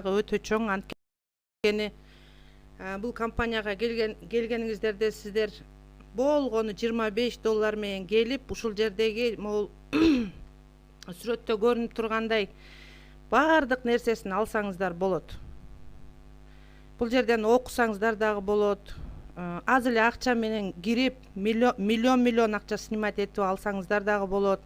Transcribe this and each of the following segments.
өтө чоң. Анткени бул компанияга келгениңиздерде сиздер болгону $25 менен келип, ушул жердеги могул сүрөттө көрүнүп тургандай баардык нерсесин алсаңыздар болот. Бул жерден окусаңыздар дагы болот. Аз эле акча менен кирип, миллион акча снимать этип алсаңыздар дагы болот.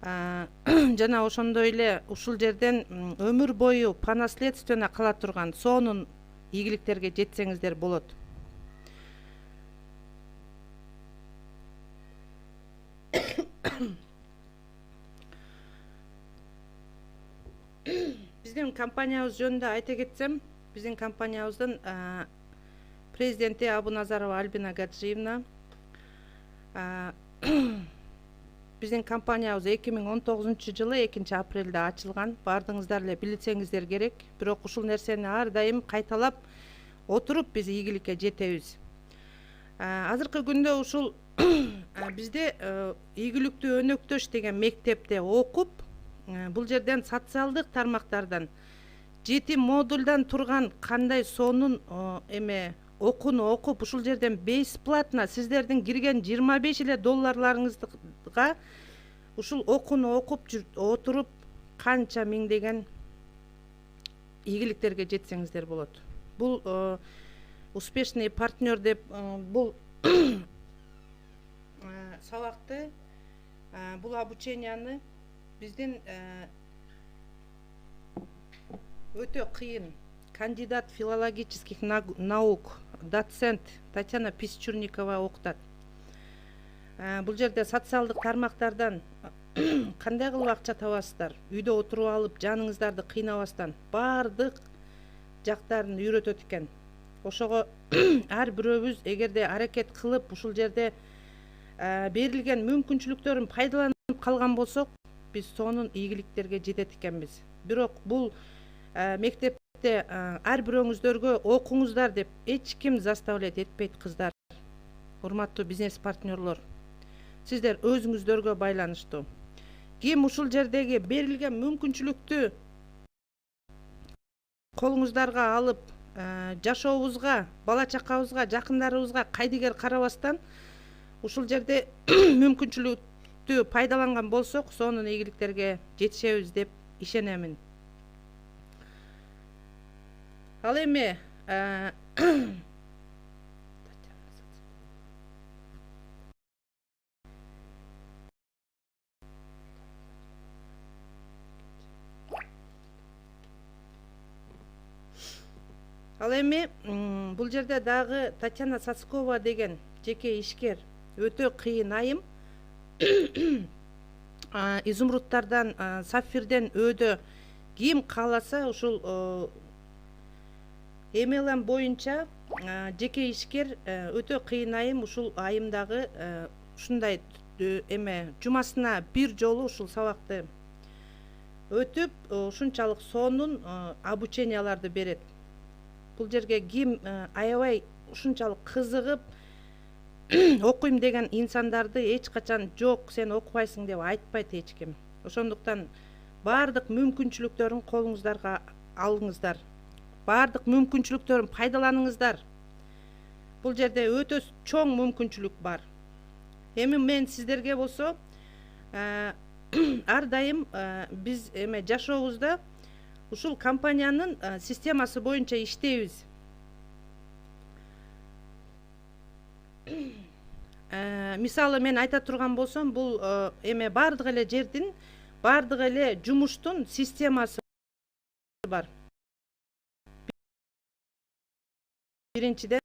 Жана ошондой эле ушул жерден өмүр бою по наследственно кала турган сонун ийгиликтерге жетсеңиздер болот. Биздин компаниябыз жөнүндө айта кетсем, биздин компаниябыздын президенти Абуназарова Альбина Гаджиевна. Биздин компаниябыз 2019-жылы 2-апрелде ачылган. Бардыңыздар эле билсеңиздер керек. Бирок ушул нерсени ар дайым кайталап отуруп биз ийгиликке жетебиз. Азыркы күндө ушул бизде ийгиликтүү өнөктөш деген мектепте окуп, бул жерден социалдык тармактардан 7 модульдан турган кандай сонун окууну окуп, ушул жерден бесплатно сиздердин кирген $25 ушул окууну окуп отуруп канча миңдеген ийгиликтерге жетсеңиздер болот. Бул успешный партнер деп бул сабакты, бул обученияны биздин өтө кыйын кандидат филологических наук доцент Татьяна Писчурникова окутат. Бул жерде социалдык тармактардан кандай кылып акча табасыздар, үйдө отуруп алып жаныңыздарды кыйнабастан баардык жактарын үйрөтөт экен. Ошого ар бирөөбүз эгерде аракет кылып ушул жерде берилген мүмкүнчүлүктөрүн пайдаланып калган болсок, биз сонун ийгиликтерге жетет экенбиз. Бирок бул мектепте ар бирөөңүздөргө окуңуздар деп эч ким заставлять этпейт кыздар. Урматтуу бизнес партнерлор, сиздер өзүңүздөргө байланыштуу. Ким ушул жердеги берилген мүмкүнчүлүктү колуңуздарга алып, жашообузга, бала чакабызга, жакындарыбызга кайдыгер карабастан ушул жерде мүмкүнчүлүктү пайдаланган болсок, сонун ийгиликтерге жетишебиз деп ишенемин. Ал эми бул жерде дагы Татьяна Сацкова деген жеке ишкер, өтө кыйын айым, изумрудтардан, сапфирден өдө ким кааласа ушул MLM боюнча жеке ишкер, өтө кыйын айым. Ушул айымдагы ушундай жумасына бир жолу ушул сабакты өтүп, ушунчалык сонун обученияларды берет. Бул жерге ким аябай ушунчалык кызыгып окуйм деген инсандарды эч качан жок, сен окубайсың деп айтпайт эч ким. Ошондуктан баардык мүмкүнчүлүктөрүн колуңуздарга алыңыздар. Баардык мүмкүнчүлүктөрүн пайдаланыңыздар. Бул жерде өтө чоң мүмкүнчүлүк бар. Эми мен сиздерге болсо ар дайым биз жашообузда ушул компаниянын системасы боюнча иштейбиз. Мисалы мен айта турган болсом, бул баардык эле жердин, баардык эле жумуштун системасы бар. Биринчиден,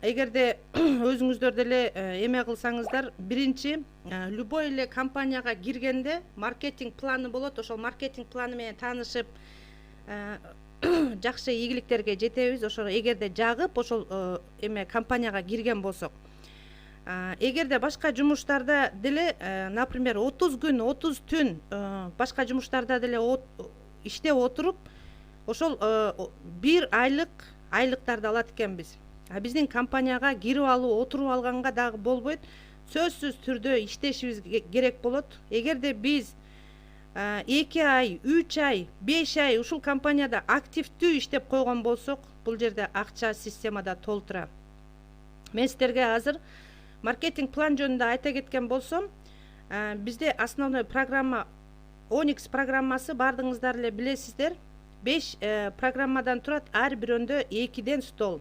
эгерде өзүңүздөр деле кылсаңыздар, биринчи любой эле компанияга киргенде маркетинг планы болот. Ошол маркетинг планы менен таанышып, жакшы ийгиликтерге жетебиз. Ошо эгерде жагып ошол компанияга кирген болсок. Эгерде башка жумуштарда деле, например, 30 күн, 30 түн башка жумуштарда деле иштеп отуруп, ошол 1 айлыктарды алат экенбиз. Биздин компанияга кирип алып, отуруп алганга дагы болбойт. Сөзсүз түрдө иштешибиз керек болот. Эгерде биз 2 ай, 3 ай, 5 ай ушул компанияда активдүү иштеп койгон болсок, бул жерде акча системада толтура. Мен сиздерге азыр маркетинг план жөнүндө айта кеткен болсом, бизде основной программа Onyx программасы, бардыгыңыздар эле билесиздер. 5 программадан турат, ар бирөөндө 2ден стол.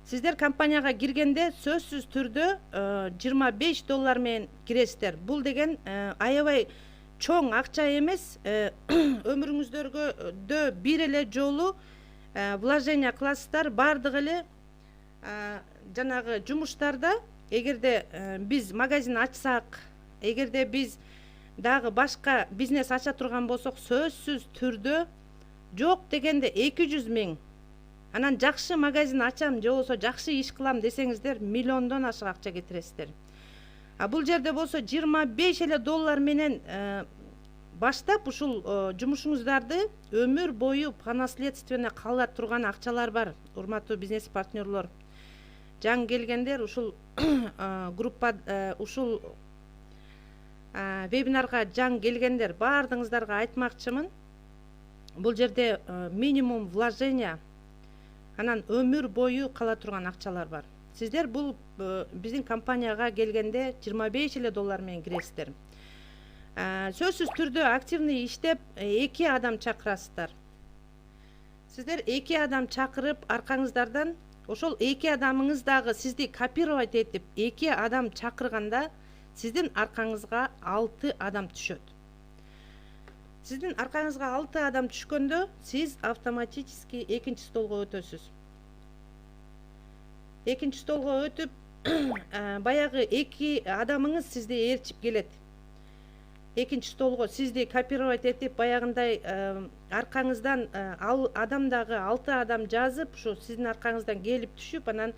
Сиздер компанияга киргенде сөзсүз түрдө $25 менен киресиздер. Бул деген аябай чоң акча эмес. Өмүрүңүздөргө бир эле жолу вложение кыласыздар. Бардыгы эле жанагы жумуштарда, эгерде биз магазин ачсак, эгерде биз дагы башка бизнес ача турган болсок, сөзсүз түрдө жок дегенде 200 000. Анан жакшы магазин ачам же болбосо жакшы иш кылам десеңиздер, миллиондон ашык акча кетиресиздер. Бул жерде болсо $25 менен баштап ушул жумушуңуздарды өмүр бою по наследственно кала турган акчалар бар. Урматтуу бизнес партнерлор, жаңы келгендер ушул группа, ушул вебинарга жаңы келгендер, бардыгыңыздарга айтмакчымын. Бул жерде минимум вложение, анан өмүр бою кала турган акчалар бар. Сиздер бул биздин компанияга келгенде $25 менен киресиздер. Сөзсүз түрдө активный иштеп 2 адам чакырасыздар. Сиздер 2 адам чакырып, аркаңыздардан ошол 2 адамыңыз дагы сизди копировать этип 2 адам чакырганда, сиздин аркаңызга 6 адам түшөт. Сиздин аркаңызга 6 адам түшкөндө, сиз автоматически экинчи столго өтөсүз. Экинчи столго өтүп, баягы 2 адамыңыз сизди ээрчип келет. Экинчи столго сизди копировать этип, баягындай аркаңыздан адам дагы 6 адам жазып, ушу сиздин аркаңыздан келип түшүп, анан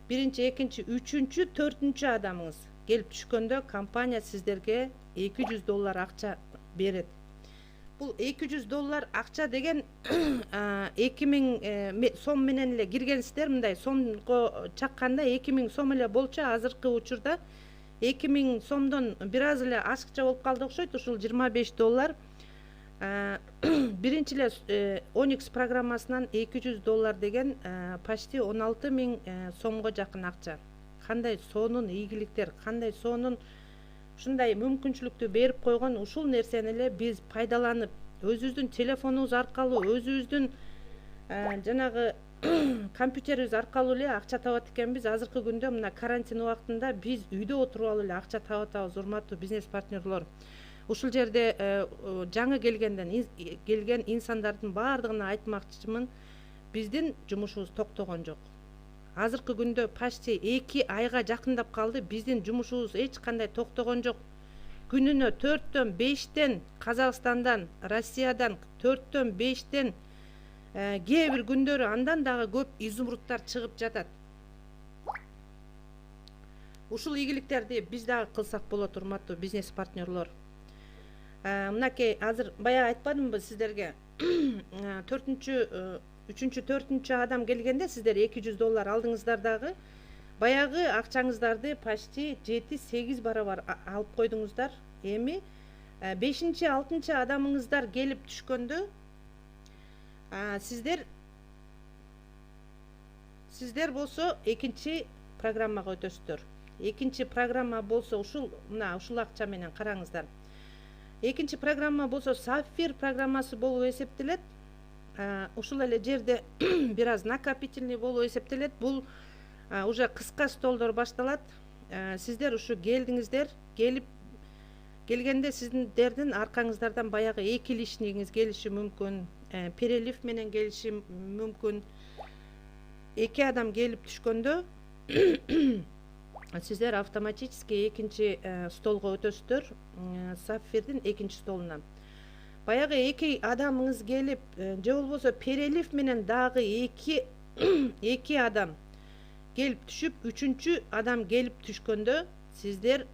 биринчи, экинчи, үчүнчү, төртүнчү адамыңыз келип түшкөндө, компания сиздерге $200 акча берет. Бул $200 акча деген 2000 сом менен эле киргенсиздер. Мындай сомго чакканда 2000 сом эле болчу. Азыркы учурда 2000 сомдон бир аз эле ашыкча болуп калды окшойт. Ушул $25. Биринчи эле Onyx программасынан $200 деген почти 16 000 сомго жакын акча. Кандай сонун ийгиликтер, кандай сонун ушундай мүмкүнчүлүктү берип койгон. Ушул нерсени эле биз пайдаланып, өзүбүздүн телефонубуз аркылуу, өзүбүздүн жанагы компьютерибиз аркылуу эле акча табат экенбиз. Азыркы күндө мына карантин убактында биз үйдө отуруп алып эле акча таап атабыз, урматтуу бизнес партнерлор. Ушул жерде жаңы келген инсандардын баардыгына айтмакчымын, биздин жумушубуз токтогон жок. Азыркы күндө почти 2 айга жакындап калды, биздин жумушубуз эч кандай токтогон жок. Күнүнө 4-төн 5тен Казакстандан, Россиядан 4-төн 5тен, кээ бир күндөрү андан дагы көп изумрудтар чыгып жатат. Ушул игиликтерди биз дагы кылсак болот, урматтуу бизнес партнерлор. Мынакей азыр баягы айтпадымбы сиздерге, 3-4 адам келгенде сиздер $200 алдыңыздар дагы, баягы акчаңыздарды почти 7-8 барабар алып койдуңуздар. Эми 5-6 адамыңыздар келип түшкөндө, сиздер болсо экинчи программага өтөсүздөр. Экинчи программа болсо ушул акча менен караңыздар. Экинчи программа болсо Сафир программасы болуп эсептелет. Ушул эле жерде бир аз накопительный болуп эсептелет. Бул уже кыска столдор башталат. Сиздер ушу келдиңиздер, келгенде сиздердин аркаңыздардан баягы 2 лишнигиңиз келиши мүмкүн, перелив менен келиши мүмкүн. 2 адам келип түшкөндө сиздер автоматически экинчи столго өтөсүздөр, Сафирдин экинчи столуна. Баягы 2 адамыңыз келип, же болбосо перелив менен дагы 2 адам келип түшүп, 3-чү адам келип түшкөндө, сиздер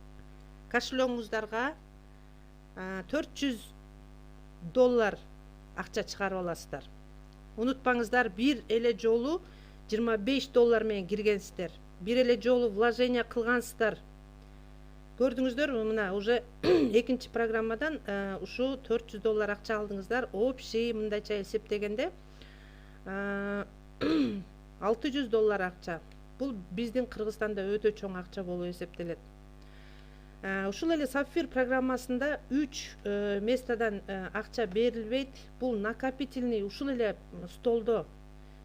кошелегиңиздарга $400 акча чыгарып аласыздар. Унутпаңыздар, бир эле жолу $25 менен киргенсиздер. Бир эле жолу вложение кылгансыздар. Көрдүңүздөр, мына уже экинчи программадан ушу $400 акча алдыңыздар. Общий мындайча эсептегенде $600 акча. Бул биздин Кыргызстанда өтө чоң акча болуп эсептелет. Ушул эле Сапфир программасында 3 местадан акча берилбейт. Бул накопительный ушул эле столдо,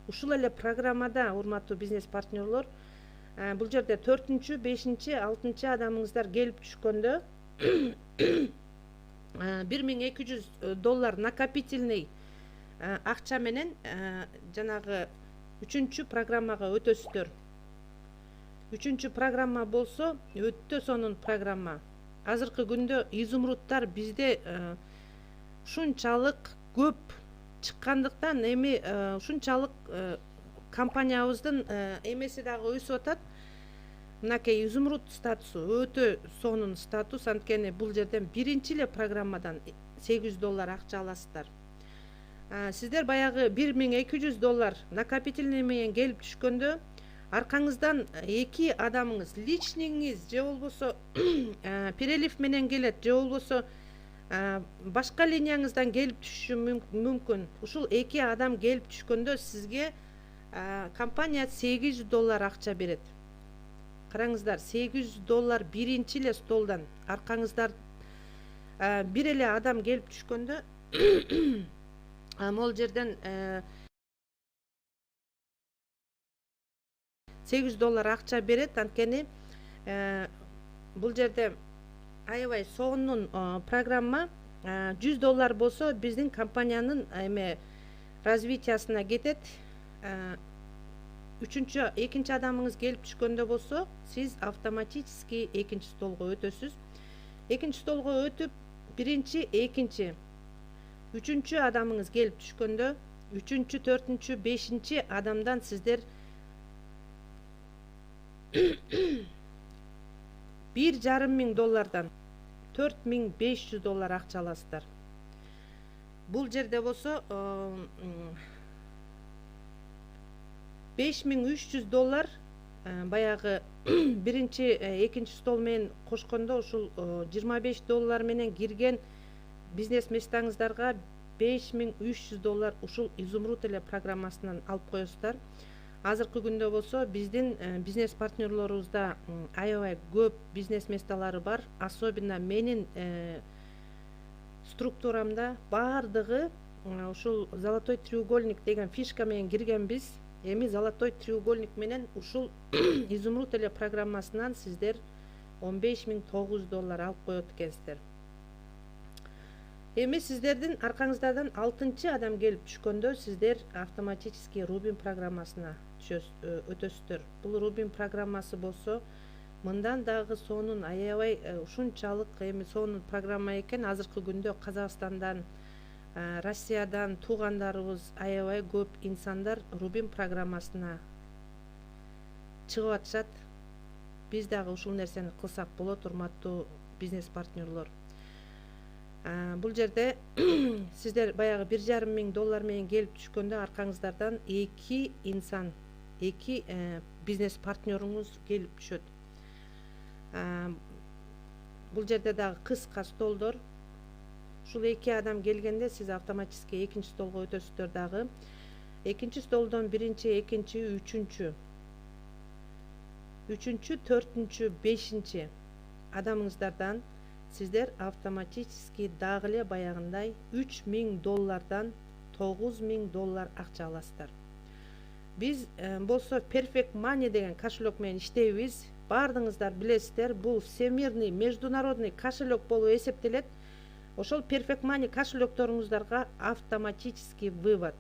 ушул эле программада, урматтуу бизнес партнерлор, бул жерде 4-чү, 5-чи, 6-чы адамыңыздар келип түшкөндө $1200 накопительный акча менен жанагы 3-чү программага өтөсүздөр. 3-чү программа болсо өтө сонун программа. Азыркы күндө изумрудтар бизде ушунчалык көп чыккандыктан эми ушунчалык компаниябыздын эмеси дагы өсүп атат. Мынакей изумруд статусу өтө сонун статус, анткени бул жерден биринчи эле программадан $800 акча аласыздар. Сиздер баягы $1200 накопительный менен келип түшкөндө аркаңыздан 2 адамыңыз, личниңиз же болбосо перелив менен келет, же болбосо башка линияңыздан келип түшүшү мүмкүн. Ушул 2 адам келип түшкөндө сизге компания $800 акча берет. Караңыздар, $800 биринчи эле столдан аркаңыздар бир эле адам келип түшкөндө могул жерден $800 акча берет. Анткени бул жерде аябай сонун программа. $100 болсо биздин компаниянын развитиясына кетет. Экинчи адамыңыз келип түшкөндө болсо, сиз автоматически экинчи столго өтөсүз. Экинчи столго өтүп, биринчи, экинчи, үчүнчү адамыңыз келип түшкөндө, үчүнчү, төртүнчү, бешинчи адамдан сиздер $1,500 $4500 акча аласыздар. Бул жерде болсо $5300 баягы биринчи, экинчи стол менен кошкондо ушул $25 менен кирген бизнес местаңыздарга $5300 ушул изумруд эле программасынан алып коесуздар. Азыркы күндө болсо биздин бизнес партнерлорубузда аябай көп бизнес месталары бар. Особенно менин структурамда бардыгы ушул золотой треугольник деген фишка менен киргенбиз. Эми золотой треугольник менен ушул изумруд эле программасынан сиздер $15900 алып коет экенсиздер. Эми сиздердин аркаңыздардан 6-чы адам келип түшкөндө сиздер автоматически Rubin программасына өтөсүздөр. Бул Rubin программасы болсо мындан дагы сонун, аябай ушунчалык сонун программа экен. Азыркы күндө Казакстандан, Россиядан туугандарыбыз аябай көп инсандар Rubin программасына чыгып атышат. Биз дагы ушул нерсени кылсак болот, урматтуу бизнес партнерлор. Бул жерде сиздер баягы $1,500 менен келип түшкөндө аркаңыздардан 2 инсан, 2 бизнес партнерыңыз келип түшөт. Бул жерде дагы кыска столдор. Ушул 2 адам келгенде сиз автоматически экинчи столго өтөсүздөр дагы. Экинчи столдон биринчи, экинчи, үчүнчү, төртүнчү, бешинчи адамыңыздардан сиздер автоматически дагы эле баягындай $3000 $9000 акча аласыздар. Биз болсо Perfect Money деген кошелек менен иштейбиз. Бардыңыздар билесиздер, бул всемирный, международный кошелек болуп эсептелет. Ошол Perfect Money кошелекторуңуздарга автоматический вывод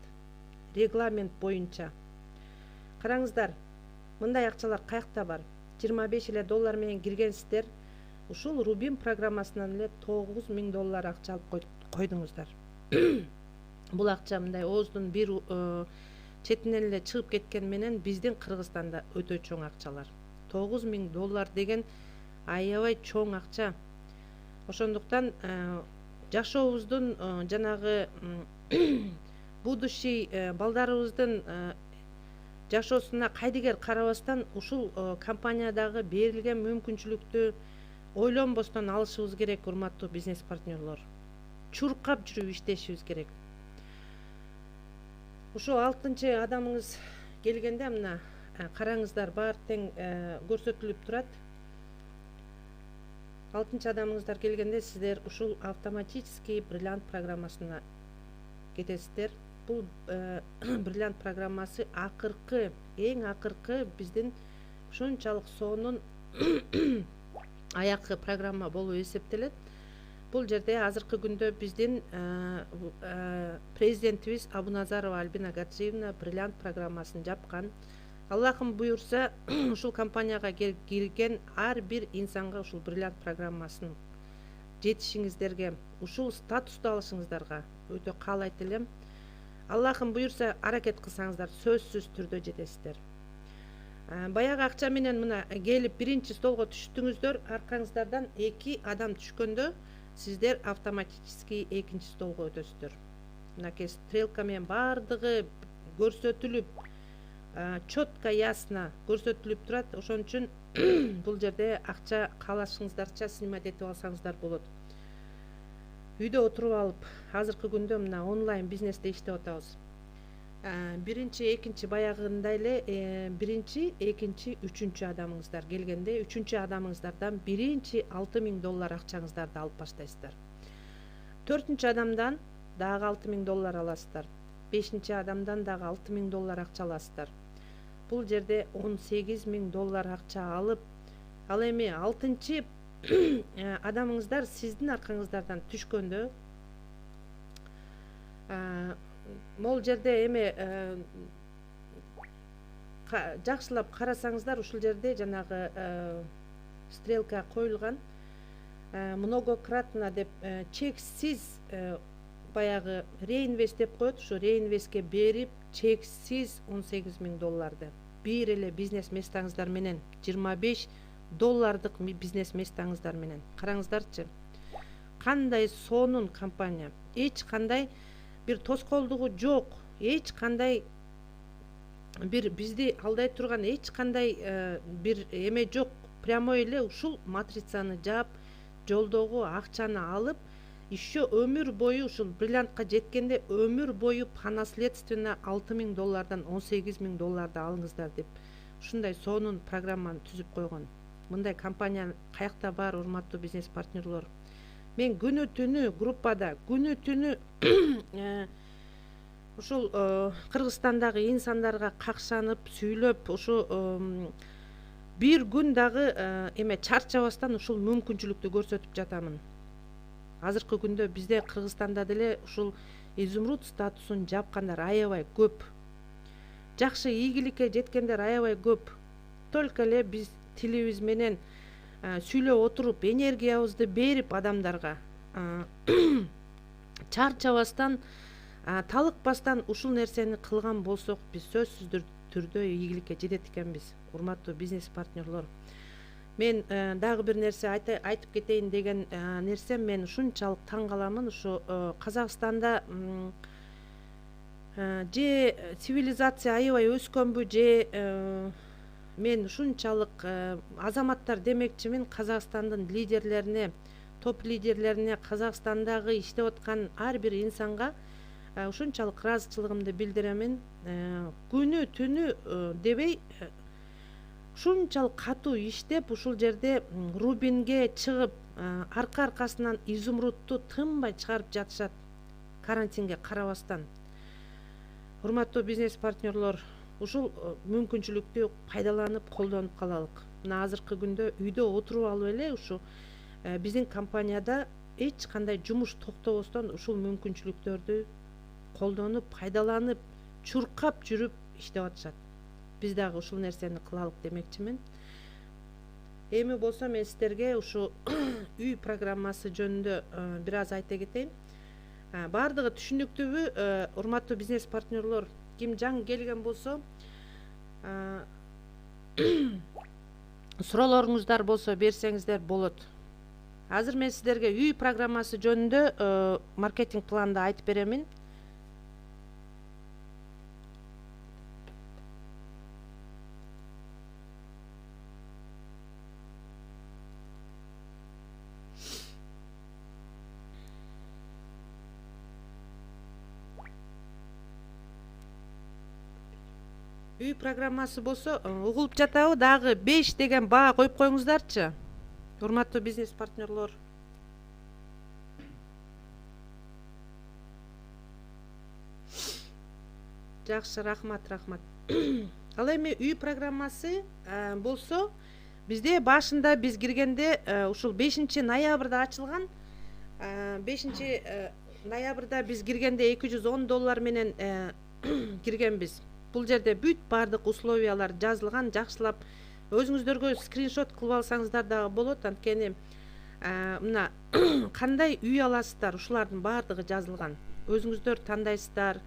регламент боюнча. Караңыздар, мындай акчалар каякта бар. $25 менен киргенсиздер. Ушул Rubin программасынан эле $9000 акча алып койдуңуздар. Бул акча мындай ооздун бир четинен эле чыгып кеткен менен биздин Кыргызстанда өтө чоң акчалар. $9000 деген аябай чоң акча. Ошондуктан жашообуздун жанагы будущий балдарыбыздын жашоосуна кайдыгер карабастан ушул компаниядагы берилген мүмкүнчүлүктү ойлонбостон алышыбыз керек, урматтуу бизнес партнерлор. Чуркап жүрүп иштешибиз керек. Ушул 6 адамыңыз келгенде мына караңыздар, баары тең көрсөтүлүп турат. 6 адамыңыздар келгенде сиздер ушул автоматический бриллиант программасына кетесиздер. Бул бриллиант программасы эң акыркы биздин ушунчалык сонун аякы программа болуп эсептелет. Бул жерде азыркы күндө биздин президентибиз Абуназарова Альбина Гаджиевна бриллиант программасын жапкан. Аллахым буюрса, ушул компанияга кирген ар бир инсанга ушул бриллиант программасын жетишиңиздерге, ушул статусту алышыңыздарга өтө каалайт элем. Аллахым буюрса, аракет кылсаңыздар, сөзсүз түрдө жетесиздер. Баягы акча менен мына келип биринчи столго түштүңүздөр, аркаңыздардан 2 адам түшкөндө сиздер автоматически экинчи столго өтөсүздөр. Мынакей стрелка менен баардыгы көрсөтүлүп, четко, ясно көрсөтүлүп турат. Ошон үчүн бул жерде акча каалашыңыздарча снимать этип алсаңыздар болот. Үйдө отуруп алып, азыркы күндө мына онлайн бизнесте иштеп атабыз. Биринчи, экинчи баягындай эле биринчи, экинчи, үчүнчү адамыңыздар келгенде, үчүнчү адамыңыздардан биринчи $6000 акчаңыздарды алып баштайсыздар. 4-чү адамдан дагы $6000 аласыздар. 5-чи адамдан дагы $6000 акча аласыздар. Бул жерде $18000 акча алып, ал эми 6-чы адамыңыздар сиздин аркаңыздардан түшкөндө, могул жерде эме жакшылап карасаңыздар, ушул жерде жанагы стрелка коюлган. Многократно деп чексиз баягы реинвест деп коет, ушу реинвестке берип чексиз $18000 бир эле бизнес местаңыздар менен, $25 бизнес местаңыздар менен. Караңыздарчы, кандай сонун компания, эч кандай бир тоскоолдугу жок, эч кандай бир бизди алдай турган эч кандай бир эме жок. Прямой эле ушул матрицаны жаап, жолдогу акчаны алып, еще өмүр бою ушул бриллиантка жеткенде өмүр бою по наследственно $6000 $18000 алыңыздар деп ушундай сонун программаны түзүп койгон. Мындай компания каякта бар, урматтуу бизнес партнерлор? Мен күнү түнү группада, күнү түнү ушул Кыргызстандагы инсандарга какшанып, сүйлөп, ушу бир күн дагы эме чарчабастан ушул мүмкүнчүлүктү көрсөтүп жатамын. Азыркы күндө бизде Кыргызстанда деле ушул изумруд статусун жапкандар аябай көп. Жакшы ийгиликке жеткендер аябай көп. Только эле биз тилибиз менен сүйлөп отуруп, энергиябызды берип адамдарга чарчабастан, талыкпастан ушул нерсени кылган болсок, биз сөзсүз түрдө ийгиликке жетет экенбиз, урматтуу бизнес партнерлор. Мен дагы бир нерсе айтып кетейин деген нерсем, мен ушунчалык таң каламын, ушу Казакстанда же цивилизация аябай өскөнбү, же мен ушунчалык азаматтар демекчимин, Казакстандын лидерлерине, топ лидерлерине, Казакстандагы иштеп аткан ар бир инсанга ушунчалык ыраазычылыгымды билдиремин. Күнү түнү дебей ушунчалык катуу иштеп, ушул жерде рубинге чыгып, аркасынан изумрудту тынбай чыгарып жатышат, карантинге карабастан. Урматтуу бизнес партнерлор, ушул мүмкүнчүлүктү пайдаланып, колдонуп калалык. Мына азыркы күндө үйдө отуруп алып эле ушу биздин компанияда эч кандай жумуш токтобостон ушул мүмкүнчүлүктөрдү колдонуп, пайдаланып, чуркап жүрүп иштеп атышат. Биз дагы ушул нерсени кылалык демекчимин. Эми болсо мен сиздерге ушу үй программасы жөнүндө бир аз айта кетейин. Баардыгы түшүнүктүүбү, урматтуу бизнес партнерлор? Ким жаңы келген болсо, суроолоруңуздар болсо берсеңиздер болот. Азыр мен сиздерге үй программасы жөнүндө маркетинг планды айтып беремин. үй программасы болсо угулуп жатабы, дагы 5 деген баа коюп коюңуздарчы, урматтуу бизнес партнерлор. Жакшы, рахмат. Ал эми үй программасы болсо бизде башында биз киргенде ушул 5-ноябрда ачылган. 5-ноябрда биз киргенде $210 менен киргенбиз. Бул жерде бүт бардык условиялар жазылган, жакшылап өзүңүздөргө скриншот кылып алсаңыздар дагы болот. Анткени мына кандай үй аласыздар, ушулардын бардыгы жазылган. Өзүңүздөр тандайсыздар.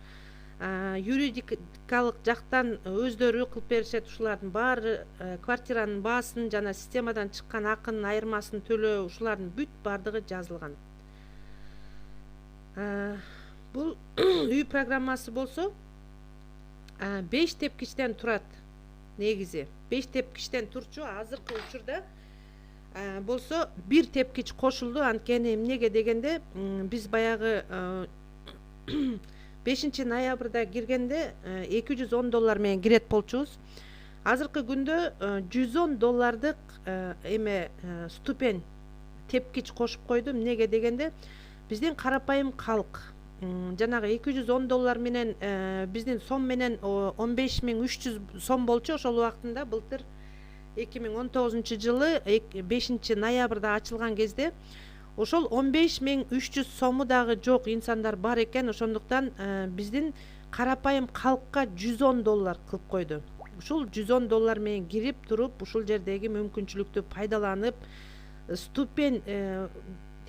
Юридикалык жактан өздөрү кылып беришет, ушулардын баары квартиранын баасын жана системадан чыккан акынын айырмасын төлөө, ушулардын бүт бардыгы жазылган. Бул үй программасы болсо 5 тепкичтен турат. Негизи 5 тепкичтен турчу, азыркы учурда болсо 1 тепкич кошулду. Анткени эмнеге дегенде биз баягы 5-ноябрда киргенде $210 менен кирет болчубуз. Азыркы күндө $110 эме ступень тепкич кошуп койду. Эмнеге дегенде биздин карапайым калк жанагы $210 менен биздин сом менен 15.300 сом болчу. Ошол убактында былтыр 2019 жылы 5-ноябрда ачылган кезде ошол 15.300 сому дагы жок инсандар бар экен. Ошондуктан биздин карапайым калкка $110 кылып койду. Ушул $110 менен кирип туруп, ушул жердеги мүмкүнчүлүктү пайдаланып, ступень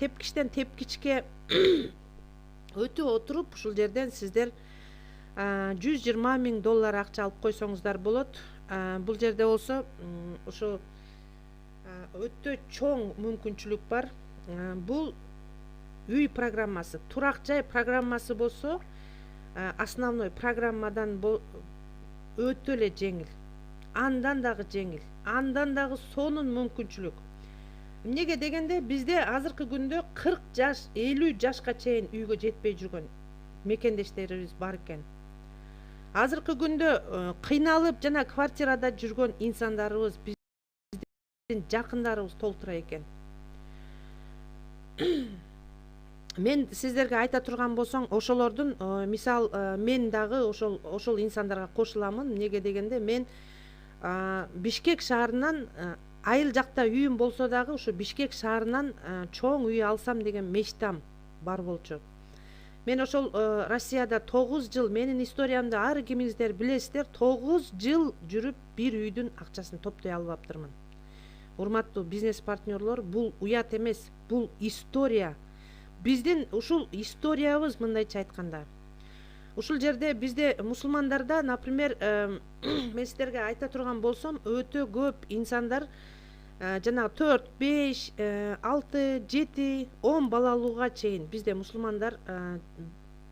тепкичтен тепкичке өтүп отуруп, ушул жерден сиздер $120.000 акча алып койсоңуздар болот. Бул жерде болсо ошо өтө чоң мүмкүнчүлүк бар. Бул үй программасы, турак жай программасы болсо основной программадан өтө эле жеңил. Андан дагы жеңил, андан дагы сонун мүмкүнчүлүк. Эмнеге дегенде бизде азыркы күндө 40 жаш, 50 жашка чейин үйгө жетпей жүргөн мекендештерибиз бар экен. Азыркы күндө кыйналып жана квартирада жүргөн инсандарыбыз, биздин жакындарыбыз толтура экен. Мен сиздерге айта турган болсоң, ошолордун мисал мен дагы ошол инсандарга кошуламын. Эмнеге дегенде мен Бишкек шаарынан айыл жакта үйүм болсо дагы ушу Бишкек шаарынан чоң үй алсам деген мечтам бар болчу. Мен ошол Россияда 9 жыл, менин историямды ар кимиңиздер билесиздер, 9 жыл жүрүп бир үйдүн акчасын топтой албаптырмын. Урматтуу бизнес партнерлор, бул уят эмес, бул история. Биздин ушул историябыз, мындайча айтканда. Ушул жерде бизде мусулмандарда, например, мен сиздерге айта турган болсом, өтө көп инсандар жана 4, 5, 6, 7, 10 балалууга чейин бизде мусулмандар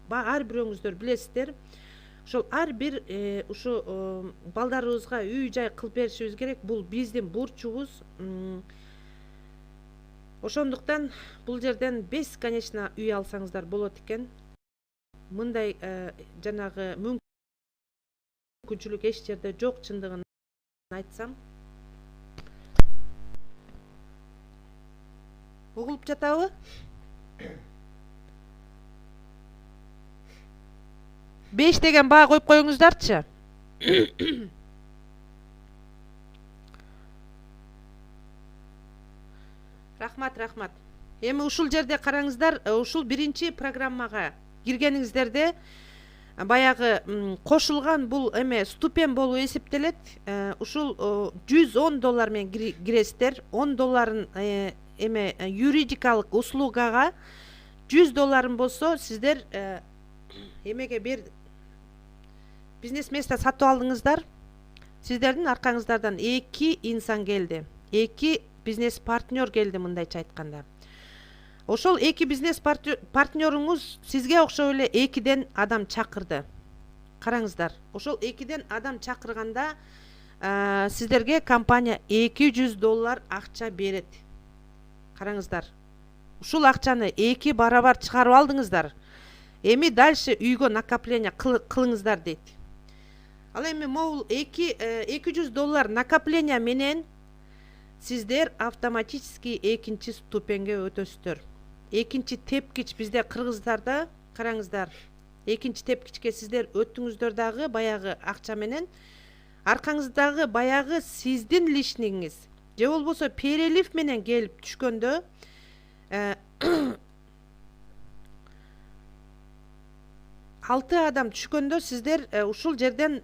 ар бирөөңүздөр билесиздер. Ошол ар бир ушу балдарыбызга үй жай кылып беришибиз керек. Бул биздин бурчубуз. Ошондуктан бул жерден бесконечно үй алсаңыздар болот экен. Мындай жанагы мүмкүнчүлүк эч жерде жок, чындыгын айтсам. Угулуп жатабы? Беш деген баа коюп коюңуздарчы. Рахмат. Эми ушул жерде караңыздар, ушул биринчи программага киргениңиздерде баягы кошулган бул эме ступень болуп эсептелет. Ушул $110 менен киресиздер. $10 эме юридикалык услугага, $100 болсо сиздер эмеге бир бизнес место сатып алдыңыздар. Сиздердин аркаңыздардан 2 инсан келди. 2 бизнес партнер келди, мындайча айтканда. Ошол 2 бизнес партнерыңыз сизге окшоп эле 2ден адам чакырды. Караңыздар, ошол 2ден адам чакырганда сиздерге компания $200 акча берет. Караңыздар, ушул акчаны 2 барабар чыгарып алдыңыздар. Эми дальше үйгө накопление кылыңыздар дейт. Ал эми могул $200 накопление менен сиздер автоматически экинчи ступеньге өтөсүздөр. Экинчи тепкич бизде кыргыздарда караңыздар. Экинчи тепкичке сиздер өттүңүздөр дагы баягы акча менен аркаңыздагы баягы сиздин лишнигиңиз же болбосо перелив менен келип түшкөндө 6 адам түшкөндө сиздер ушул жерден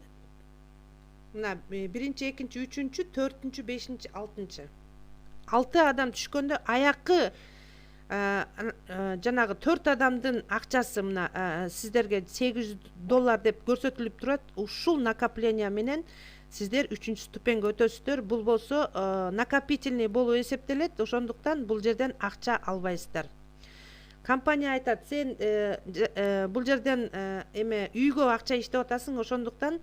мына биринчи, экинчи, үчүнчү, төртүнчү, бешинчи, алтынчы 6 адам түшкөндө аяккы жанагы 4 адамдын акчасы мына сиздерге $800 деп көрсөтүлүп турат. Ушул накопление менен сиздер 3-чү ступеньге өтөсүздөр. Бул болсо накопительный болуп эсептелет. Ошондуктан бул жерден акча албайсыздар. Компания айтат, сен бул жерден эме үйгө акча иштеп атасың, ошондуктан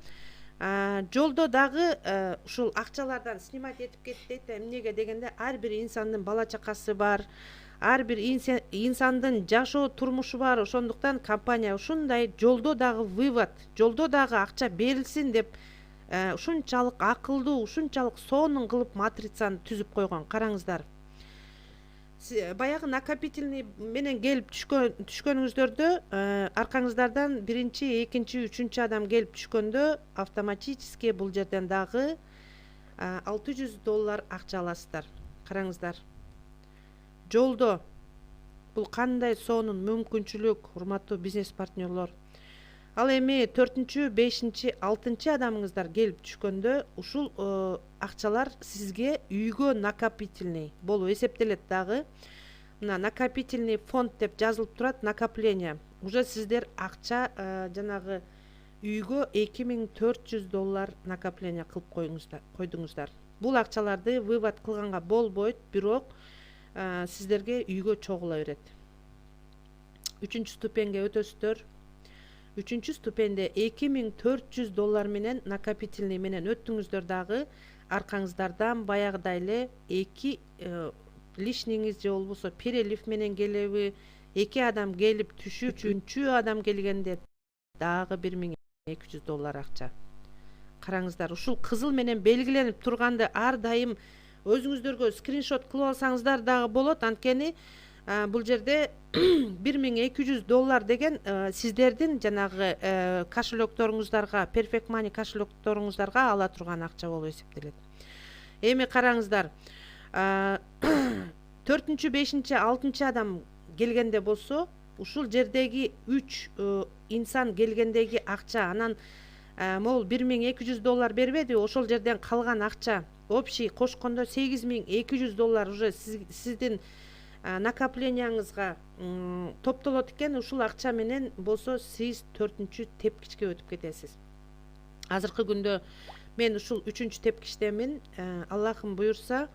жолдо дагы ушул акчалардан снимать этип кет дейт. Эмнеге дегенде, ар бир инсандын бала чакасы бар, ар бир инсандын жашоо турмушу бар. Ошондуктан компания ушундай жолдо дагы вывод, жолдо дагы акча берилсин деп ушунчалык акылдуу, ушунчалык сонун кылып матрицаны түзүп койгон. Караңыздар. Баягы накопительный менен келип түшкөнүңүздөрдө аркаңыздардан биринчи, экинчи, үчүнчү адам келип түшкөндө автоматически бул жерден дагы $600 акча аласыздар. Караңыздар. Жолдо бул кандай сонун мүмкүнчүлүк, урматтуу бизнес партнерлор. Ал эми 4-чү, 5-чи, 6-чы адамыңыздар келип түшкөндө ушул акчалар сизге үйгө накопительный болуп эсептелет дагы. Мына накопительный фонд деп жазылып турат, накопление. Уже сиздер акча жанагы үйгө $2400 накопление кылып койдуңуздар. Бул акчаларды вывод кылганга болбойт, бирок сиздерге үйгө чогула берет. 3-чү ступеньге өтөсүздөр. 3-чү ступеньде $2400 менен накопительный менен өттүңүздөр дагы аркаңыздардан баягыдай эле 2 лишниңиз же болбосо перелив менен келеби, 2 адам келип түшүп, 3-чү адам келгенде дагы $1200 акча. Караңыздар, ушул кызыл менен белгиленип турганды ар дайым өзүңүздөргө скриншот кылып алсаңыздар дагы болот. Анткени бул жерде $1200 деген сиздердин жанагы кошелекторуңуздарга, Perfect Money кошелекторуңуздарга ала турган акча болуп эсептелет. Эми караңыздар, 4-чү, 5-чи, 6-чы адам келгенде болсо, ушул жердеги 3 инсан келгендеги акча, анан могул $1200 бербеди, ошол жерден калган акча общий кошкондо $8200 уже сиздин накопленияңызга топтолот экен. Ушул акча менен болсо сиз 4-чү тепкичке өтүп кетесиз. Азыркы күндө мен ушул 3-чү тепкичтемин. Аллахым буйрса,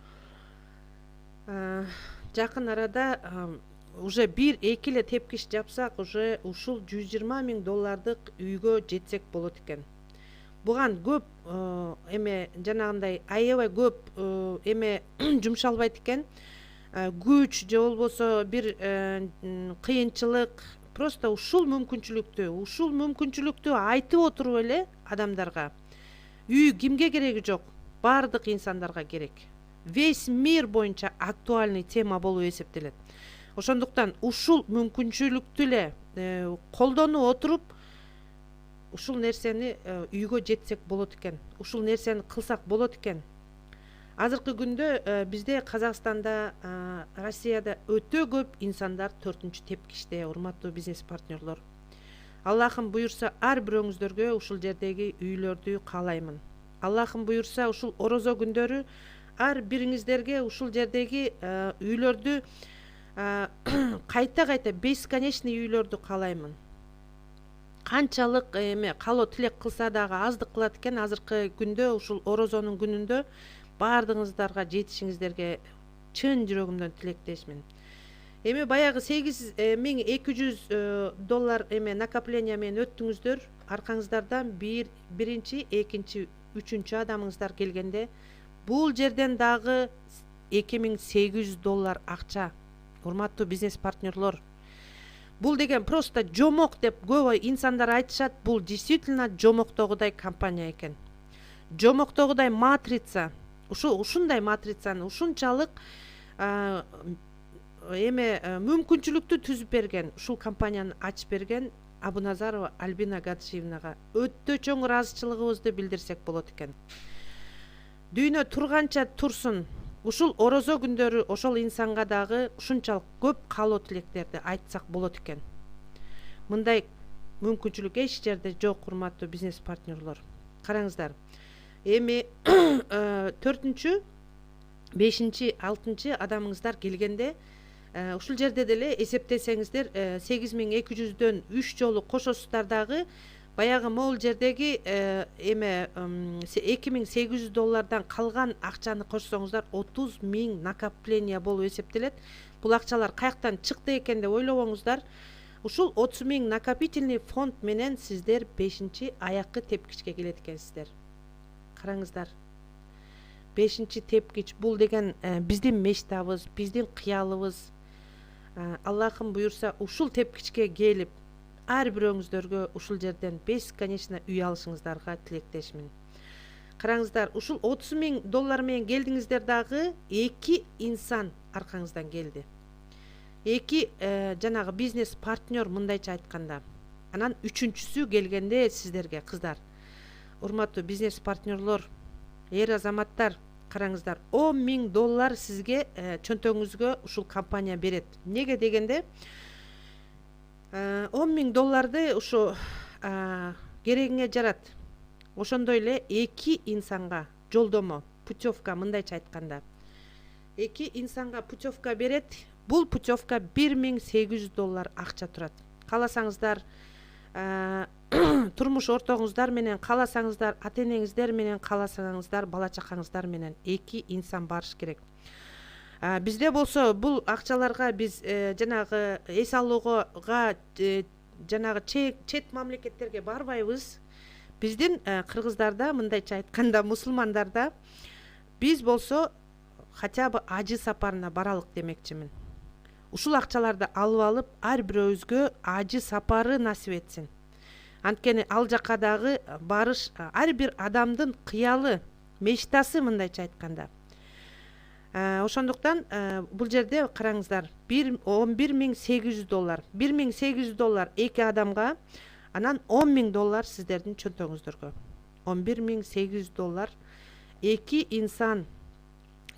жакын арада уже 1-2 эле тепкич жапсак, уже ушул $120,000 үйгө жетсек болот экен. Буган көп эме жанагындай аябай көп эме жумшалбайт экен. Күч же болбосо бир кыйынчылык, просто ушул мүмкүнчүлүктү айтып отуруп эле адамдарга. Үй кимге кереги жок? Бардык инсандарга керек. Весь мир боюнча актуальный тема болуп эсептелет. Ошондуктан ушул мүмкүнчүлүктү эле колдонуп отуруп, ушул нерсени үйгө жетсек болот экен. Ушул нерсени кылсак болот экен. Азыркы күндө бизде Казакстанда, Россияда өтө көп инсандар 4-чү тепкичте, урматтуу бизнес партнерлор. Аллахым буйрса, ар бирөөңүздөргө ушул жердеги үйлөрдү каалаймын. Аллахым буйрса, ушул орозо күндөрү ар бириңиздерге ушул жердеги үйлөрдү кайта бесконечный үйлөрдү каалаймын. Канчалык эме калоо тилек кылса дагы аздык кылат экен. Азыркы күндө ушул орозонун күнүндө бардыгыңыздарга жетишиңиздерге чын жүрөгүмдөн тилектешмин. Эми баягы $8200 эме накопление менен өттүңүздөр. Аркаңыздардан биринчи, экинчи, үчүнчү адамыңыздар келгенде бул жерден дагы $2800 акча. Урматтуу бизнес партнерлор, бул деген просто жомок деп көбү инсандар айтышат. Бул действительно жомоктогудай компания экен. Жомоктогудай матрица. Ушундай матрицаны ушунчалык мүмкүнчүлүктү түзүп берген, ушул компанияны ачып берген Абуназарова Альбина Гаджиевнага өтө чоң ыраазычылыгыбызды билдирсек болот экен. Дүйнө турганча турсун. Ушул орозо күндөрү ошол инсанга дагы ушунчалык көп каалоо тилектерди айтсак болот экен. Мындай мүмкүнчүлүк эч жерде жок, урматтуу бизнес партнерлор. Караңыздар. Эми 4-чү, 5-чи, 6-чы адамыңыздар келгенде ушул жерде деле эсептесеңиздер 8200дөн 3 жолу кошосуздар дагы баягы могул жердеги $2800 калган акчаны кошсоңуздар 30 000 накопление болуп эсептелет. Бул акчалар каяктан чыкты экен деп ойлобоңуздар. Ушул 30 000 накопительный фонд менен сиздер 5-чи аяккы тепкичке келет экенсиздер. Караңыздар. 5-чи тепкич бул деген биздин мечтабыз, биздин кыялыбыз. Аллахым буюрса ушул тепкичке келип ар бирөөңүздөргө ушул жерден бесконечно үй алышыңыздарга тилектешмин. Караңыздар, ушул $30 000 менен келдиңиздер дагы 2 инсан аркаңыздан келди. 2 жанагы бизнес партнер мындайча айтканда. Анан 3-чүсү келгенде сиздерге кыздар. Урматтуу бизнес партнерлор, эр азаматтар, караңыздар, $10 000 сизге чөнтөгүңүзгө ушул компания берет. Неге дегенде $10 000 ушу керегиңе жарат. Ошондой эле 2 инсанга жолдомо, путевка мындайча айтканда. 2 инсанга путевка берет. Бул путевка $1800 акча турат. Кааласаңыздар турмуш ортоңуздар менен, кааласаңыздар ата-энеңиздер менен, кааласаңыздар бала чакаңыздар менен 2 инсан барыш керек. Бизде болсо бул акчаларга биз жанагы эс алууга жанагы чет мамлекеттерге барбайбыз. Биздин кыргыздарда, мындайча айтканда мусулмандарда, биз болсо хотя бы ажы сапарына баралык демекчимин. Ушул акчаларды алып алып, ар бирөөбүзгө ажы сапары насип этсин. Анткени ал жака дагы барыш ар бир адамдын кыялы, мечтасы мындайча айтканда. Ошондуктан бул жерде караңыздар, $11800, $1800 2 адамга, анан $10 000 сиздердин чөнтөгүңүздөргө. $11800 2 инсан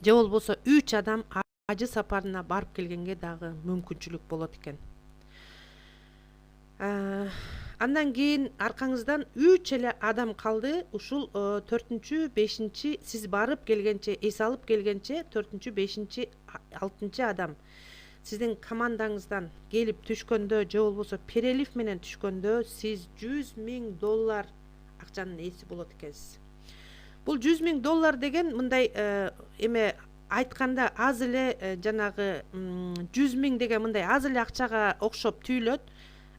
же болбосо 3 адам ажы сапарына барып келгенге дагы мүмкүнчүлүк болот экен. Андан кийин аркаңыздан 3 эле адам калды. Ушул 4-чү, 5-чи сиз барып келгенче, эс алып келгенче 4-чү, 5-чи, 6-чы адам сиздин командаңыздан келип түшкөндө же болбосо перелив менен түшкөндө сиз $100 000 акчанын ээси болот экенсиз. Бул $100 000 деген мындай айтканда аз эле жанагы 100 000 деген мындай аз эле акчага окшоп түйүлөт.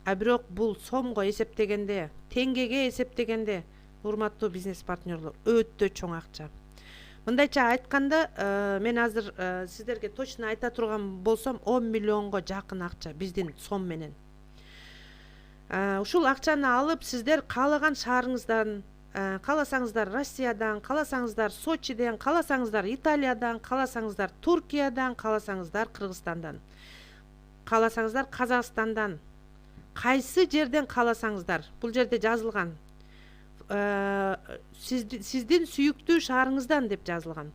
Бирок бул сомго эсептегенде, теңгеге эсептегенде, урматтуу бизнес партнерлор, өтө чоң акча. Мындайча айтканда, мен азыр сиздерге точно айта турган болсом, 10 миллионго жакын акча биздин сом менен. Ушул акчаны алып сиздер каалаган шаарыңыздан, кааласаңыздар Россиядан, кааласаңыздар Сочиден, кааласаңыздар Италиядан, кааласаңыздар Туркиядан, кааласаңыздар Кыргызстандан, кааласаңыздар Казакстандан, кайсы жерден кааласаңыздар, бул жерде жазылган. Сиздин сүйүктүү шаарыңыздан деп жазылган.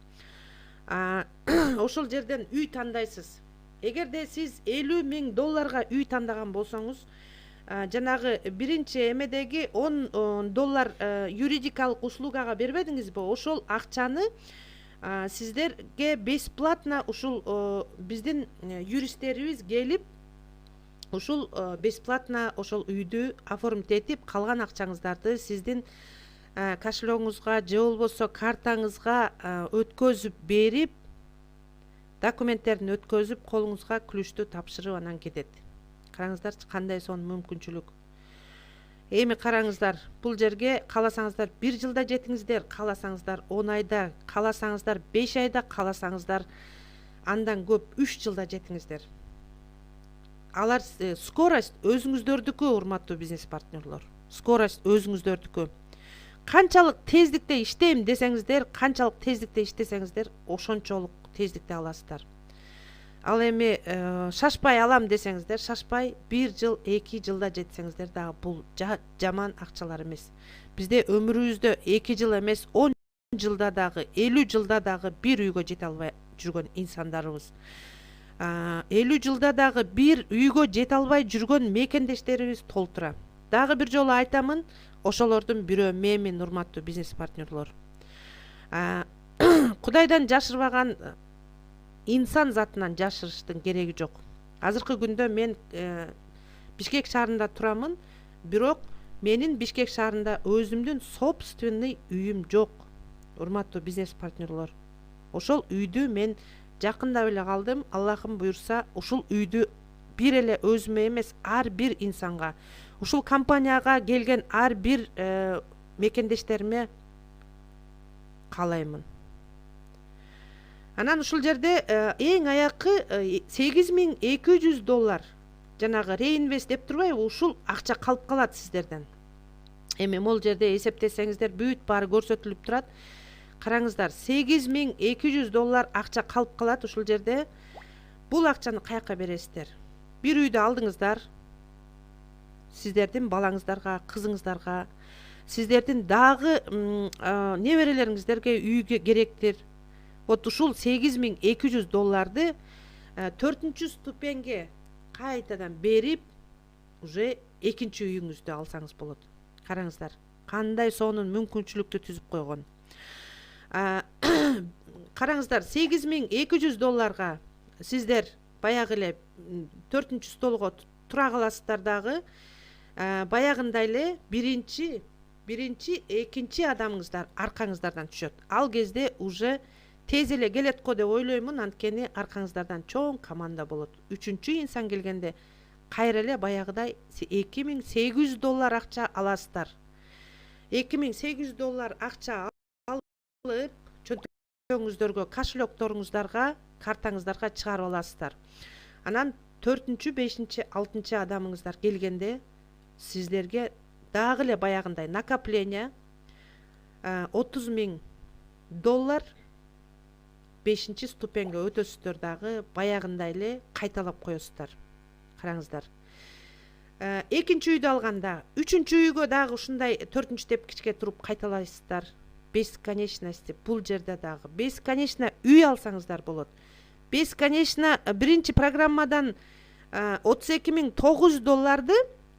Ошол жерден үй тандайсыз. Эгерде сиз $50 000 үй тандаган болсоңуз, жанагы биринчи эмедеги $10 юридикалык услугага бербедиңизби? Ошол акчаны сиздерге бесплатно ушул биздин юристтерибиз келип, ушул бесплатно ошол үйдү оформить этип, калган акчаңыздарды сиздин кошелегиңизга же болбосо картаңызга өткөзүп берип, документтерин өткөзүп, колуңузга ключту тапшырып анан кетет. Караңыздарчы, кандай сонун мүмкүнчүлүк. Эми караңыздар, бул жерге кааласаңыздар 1 жылда жетиңиздер, кааласаңыздар 10 айда, кааласаңыздар 5 айда, кааласаңыздар андан көп 3 жылда жетиңиздер. алар скорость өзүңүздөрдүкү, урматтуу бизнес партнерлор. Скорость өзүңүздөрдүкү. Канчалык тездикте иштейм десеңиздер, канчалык тездикте иштесеңиздер, ошончолук тездикте аласыздар. Ал эми шашпай алам десеңиздер, шашпай 1 жыл, 2 жылда жетсеңиздер дагы бул жаман акчалар эмес. Бизде өмүрүбүздө 2 жыл эмес, 10 жылда дагы, 50 жылда дагы бир үйгө жете албай жүргөн инсандарыбыз. 50 жылда дагы бир үйгө жете албай жүргөн мекендештерибиз толтура. Дагы бир жолу айтамын, ошолордун бирөө менмин, урматтуу бизнес партнерлор. Кудайдан жашырбаган инсан затынан жашырыштын кереги жок. Азыркы күндө мен Бишкек шаарында турамын, бирок менин Бишкек шаарында өзүмдүн собственный үйүм жок, урматтуу бизнес партнерлор. Ошол үйдү мен жакында эле калдым. Аллахым буйрса, ушул үйдү бир эле өзүмө эмес, ар бир инсанга, ушул компанияга келген ар бир мекендештериме каалаймын. Анан ушул жерде эң аякы $8200 жанагы реинвест деп турбайбы, ушул акча калып калат сиздерден. Эми могул жерде эсептесеңиздер бүт баары көрсөтүлүп турат. Караңыздар, $8200 акча калып калат ушул жерде. Бул акчаны каяка бересиздер? Бир үйдү алдыңыздар, сиздердин балаңыздарга, кызыңыздарга, сиздердин дагы неберелериңиздерге үй керектир. Вот ушул $8200 4-чү ступеньге кайтадан берип, уже экинчи үйүңүздү алсаңыз болот. Караңыздар, кандай сонун мүмкүнчүлүктү түзүп койгон. Караңыздар, $8200 сиздер баягы эле 4-чү столго тура каласыздар дагы, баягындай эле биринчи, экинчи адамыңыздар аркаңыздардан түшөт. Ал кезде уже тез эле келет го деп ойлоймун, анткени аркаңыздардан чоң команда болот. 3-чү инсан келгенде кайра эле баягыдай $2800 акча аласыздар. $2800 акча алып, чөнтөгүңүздөргө, кошелекторуңуздарга, картаңыздарга чыгарып аласыздар. Анан 4-чү, 5-чи, 6-чы адамыңыздар келгенде сиздерге дагы эле баягындай накопление $30,000 5-чи ступеньге өтөсүздөр дагы баягындай эле кайталап коесуздар. Караңыздар. Экинчи үйдү алганда, 3-чү үйгө дагы ушундай 4-чү деп кичке туруп кайталайсыздар. Бесконечность, бул жерде дагы бесконечно үй алсаңыздар болот. Бесконечно биринчи программадан $32,900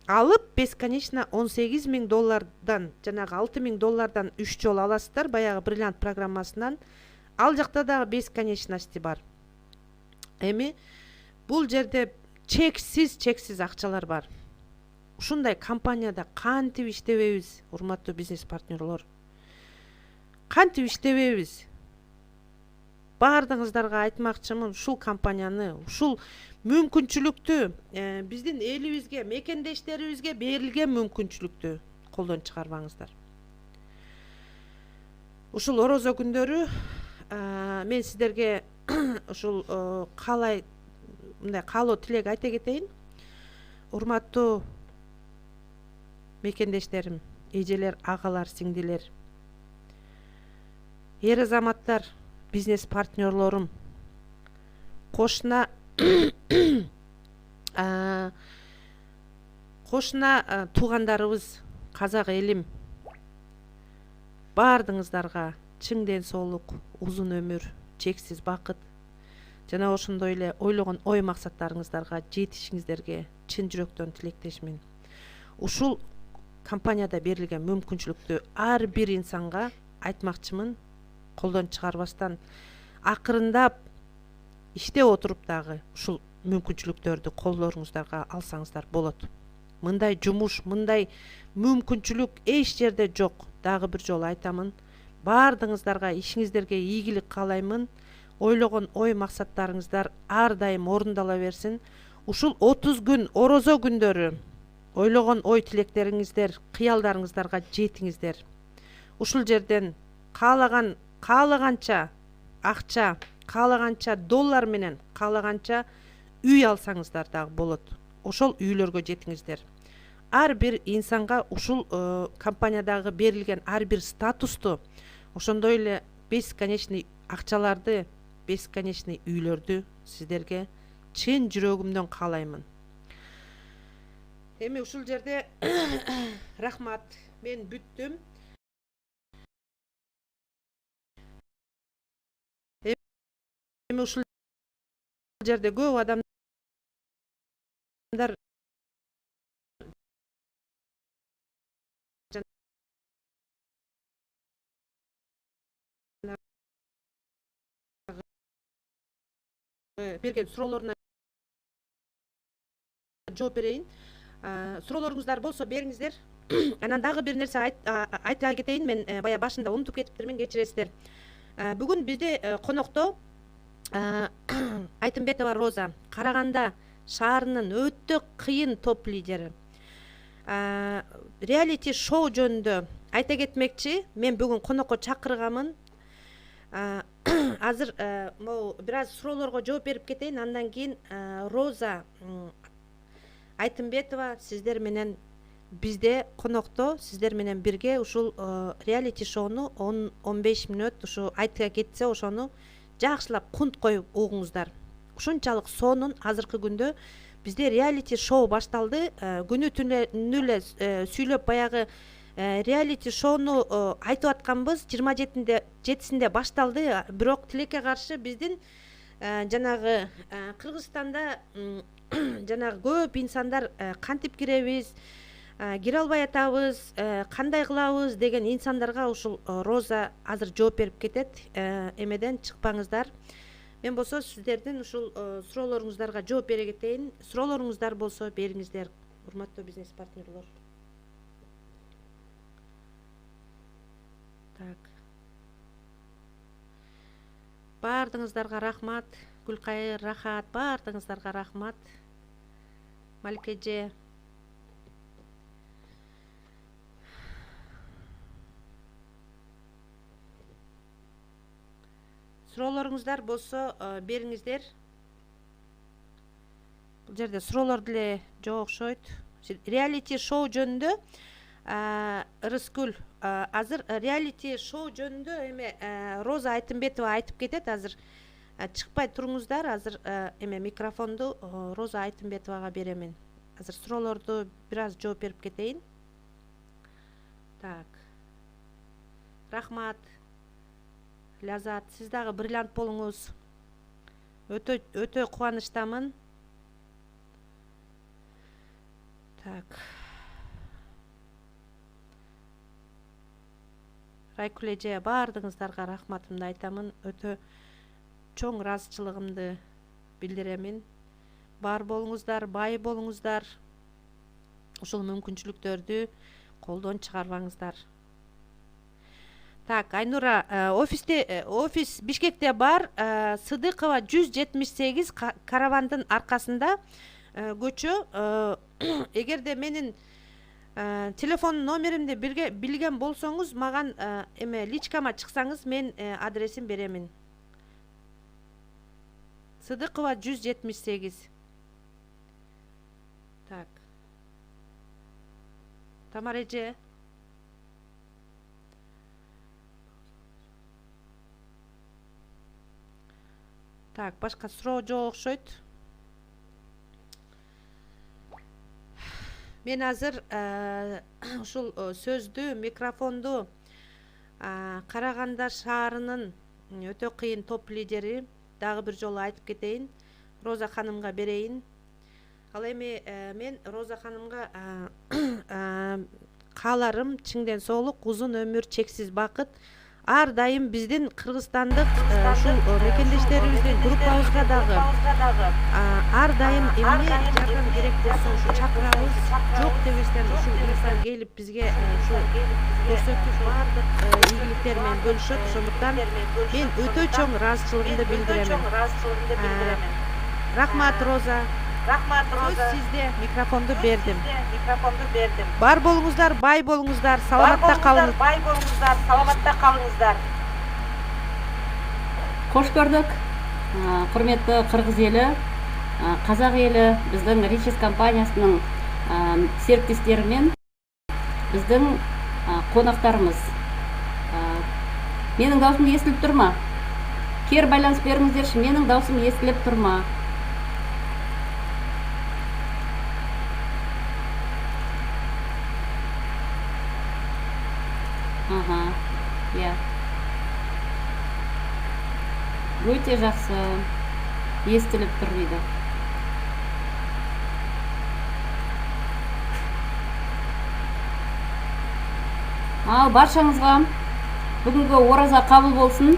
алып, бесконечно $18,000 жанагы $6,000 3 жолу аласыздар, баягы бриллиант программасынан. Ал жакта дагы бесконечности бар. Эми бул жерде чексиз акчалар бар. Ушундай компанияда кантип иштебейбиз, урматтуу бизнес партнерлор? Кантип иштебейбиз? Бардыгыңыздарга айтмакчымын, ушул компанияны, ушул мүмкүнчүлүктү, биздин элибизге, мекендештерибизге берилген мүмкүнчүлүктү колдон чыгарбаңыздар. Ушул орозо күндөрү мен сиздерге ушул каалай мындай каалоо тилек айта кетейин. Урматтуу мекендештерим, эжелер, агалар, сиңдилер, эр азаматтар, бизнес партнерлорум, кошуна туугандарыбыз, казак элим, бардыгыңыздарга чың ден соолук, узун өмүр, чексиз бакыт жана ошондой эле ойлогон ой максаттарыңыздарга жетишиңиздерге чын жүрөктөн тилектешмин. Ушул компанияда берилген мүмкүнчүлүктү ар бир инсанга айтмакчымын, колдон чыгарбастан акырындап иштеп отуруп дагы ушул мүмкүнчүлүктөрдү колдоруңуздарга алсаңыздар болот. Мындай жумуш, мындай мүмкүнчүлүк эч жерде жок. Дагы бир жолу айтамын, бардыгыңыздарга ишиңиздерге ийгилик каалаймын. Ойлогон ой максаттарыңыздар ар дайым орундала берсин. Ушул 30 күн орозо күндөрү ойлогон ой тилектериңиздер, кыялдарыңыздарга жетиңиздер. Ушул жерден каалаганча акча, каалаганча доллар менен, каалаганча үй алсаңыздар дагы болот. ошол үйлөргө жетиңиздер. Ар бир инсанга ушул компаниядагы берилген ар бир статусту, ошондой эле бесконечный акчаларды, бесконечный үйлөрдү сиздерге чын жүрөгүмдөн каалаймын. Эми ушул жерде рахмат, мен бүттүм. Эми ушул жерде көп адамдар берген суроолоруна жооп берейин. Суроолоруңуздар болсо бериңиздер. Анан дагы бир нерсе айта кетейин, мен бая башында унутуп кетиптермин, кечиресиздер. Бүгүн бизде конокто Айтымбетова Роза, Караганда шаарынын өтө кыйын топ лидери. Реалити шоу жөнүндө айта кетмекчи, мен бүгүн конокко чакырганмын. Азыр могу бир аз суроолорго жооп берип кетейин, андан кийин Роза Айтымбетова сиздер менен бизде конокто, сиздер менен бирге ушул реалити шоуну 10-15 мүнөт ушу айта кетсе, ошону жакшылап кунт коюп угуңуздар. Ушунчалык сонун азыркы күндө бизде реалити шоу башталды. Күнү түнү эле сүйлөп баягы реалити шоуну айтып атканбыз. 27-синде башталды. Бирок тилекке каршы биздин жанагы Кыргызстанда жанагы көп инсандар кантип киребиз, кире албай атабыз, кандай кылабыз деген инсандарга ушул Роза азыр жооп берип кетет. Эмеден чыкпаңыздар. Мен болсо сиздердин ушул суроолоруңуздарга жооп бере кетейин. Суроолоруңуздар болсо бериңиздер, урматтуу бизнес партнерлор. Так. Бардыңыздарга рахмат. Гүлкайыр, Рахат, бардыңыздарга рахмат. Маликеже. Суроолоруңуздар болсо бериңиздер. Бул жерде суроолор деле жок окшойт. Реалити шоу жөнүндө Рыскүл азыр реалити шоу жөнүндө эме Роза Айтымбетова айтып кетет. Азыр чыкпай туруңуздар. Азыр эме микрофонду Роза Айтымбетовага беремин. Азыр суроолорду бир аз жооп берип кетейин. Так. Рахмат. Лязат, сиз дагы бриллиант болуңуз. Өтө кубанычтамын. Так. Райкүл эже, бардыңыздарга рахматымды айтамын. Өтө чоң ыраазычылыгымды билдиремин. Бар болуңуздар, бай болуңуздар. Ушул мүмкүнчүлүктөрдү колдон чыгарбаңыздар. Так, Айнура, офис Бишкекте бар, Сыдыкова 178 каравандын аркасында көчө. Эгерде менин телефон номеримди билген болсоңуз, маган эме личкама чыксаңыз, мен адресин беремин. Сыдыкова 178. Так. Тамар эже. Так, башка суроо жок окшойт. Мен азыр ушул сөздү, микрофонду Караганда шаарынын өтө кыйын топ лидери дагы бир жолу айтып кетейин. Роза ханымга берейин. Ал эми мен Роза ханымга кааларым чыңден соолук, узун өмүр, чексиз бакыт. Ар дайым биздин кыргызстандык ушул мекендештерибиздин группабызга дагы ар дайым эмне жардам керек болсо ушу чакырабыз. Жок дебестен ушул инсан келип бизге ушул көрсөтүп баардык ийгиликтер менен бөлүшөт. Ошондуктан мен өтө чоң ыраазычылыгымды билдирем. Рахмат, Роза. Рахмат, Роза. Сизде микрофонду бердим. Бар болуңуздар, бай болуңуздар, саламатта калыңыздар. Бай болуңуздар, саламатта калыңыздар. Кош көрдүк. Курметтүү кыргыз эли. қазақ елі, біздің Ричес компаниясының серіктестері мен біздің қонақтарымыз. Менің даусым естіліп тұр ма? Кері байланыс беріңіздерші, менің даусым естіліп тұр ма? Иә. Өте жақсы. Естіліп тұр дейді. Ал баршаңызға бүгінгі ораза қабыл болсын.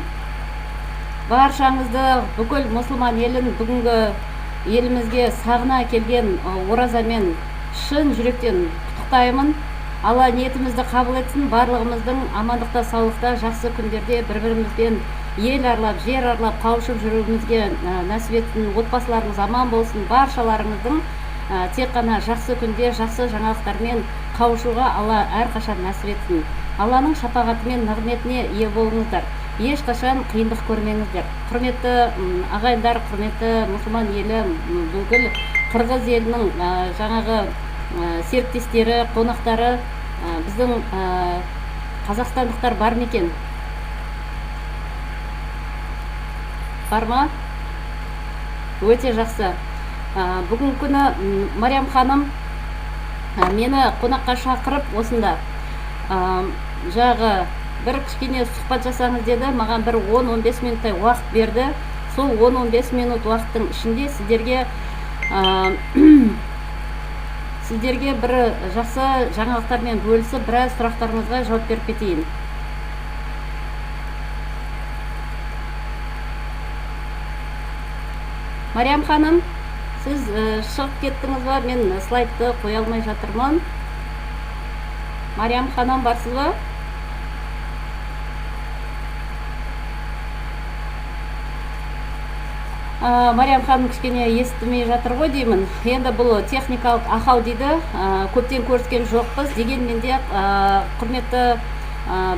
Баршаңызды бүкіл мұсылман елін бүгінгі елімізге сағына келген оразамен шын жүректен құттықтаймын. Алла ниетімізді қабыл етсін. Барлығымыздың амандықта, саулықта, жақсы күндерде бір-бірімізбен ел аралап, жер аралап қауышып жүруімізге нәсіп етсін. Отбасыларыңыз аман болсын. Баршаларыңыздың тек қана жақсы күнде, жақсы жаңалықтармен қауышуға Алла әрқашан нәсіп етсін. Алланың шапағатымен, нығметіне ие болыңыздар. Ешқашан қиындық көрмеңіздер. Құрметті ағайындар, құрметті мұсылман елі, бүкіл қырғыз елінің жаңағы серіктестері, қонақтары, біздің қазақстандықтар бар ма екен? Бар ма? Өте жақсы. Бүгінгі күні Мариям ханым мені қонаққа шақырып осында жағы бір кішкене сұхбат жасаңыз деді. Маған бір 10-15 минуттай уақыт берді. Сол 10-15 минут уақыттың ішінде сіздерге бір жақсы жаңалықтармен бөлісіп, біраз сұрақтарыңызға жауап беріп кетейін. Мариям ханым, сіз шығып кеттіңіз ба? Мен слайдты қоя алмай жатырмын. Мариям ханым, барсыз ба? Мариям ханым кішкене естімей жатыр ғой деймін. Енді бұл техникалық ақау дейді. Көптен көріскен жоқпыз. Дегенмен де құрметті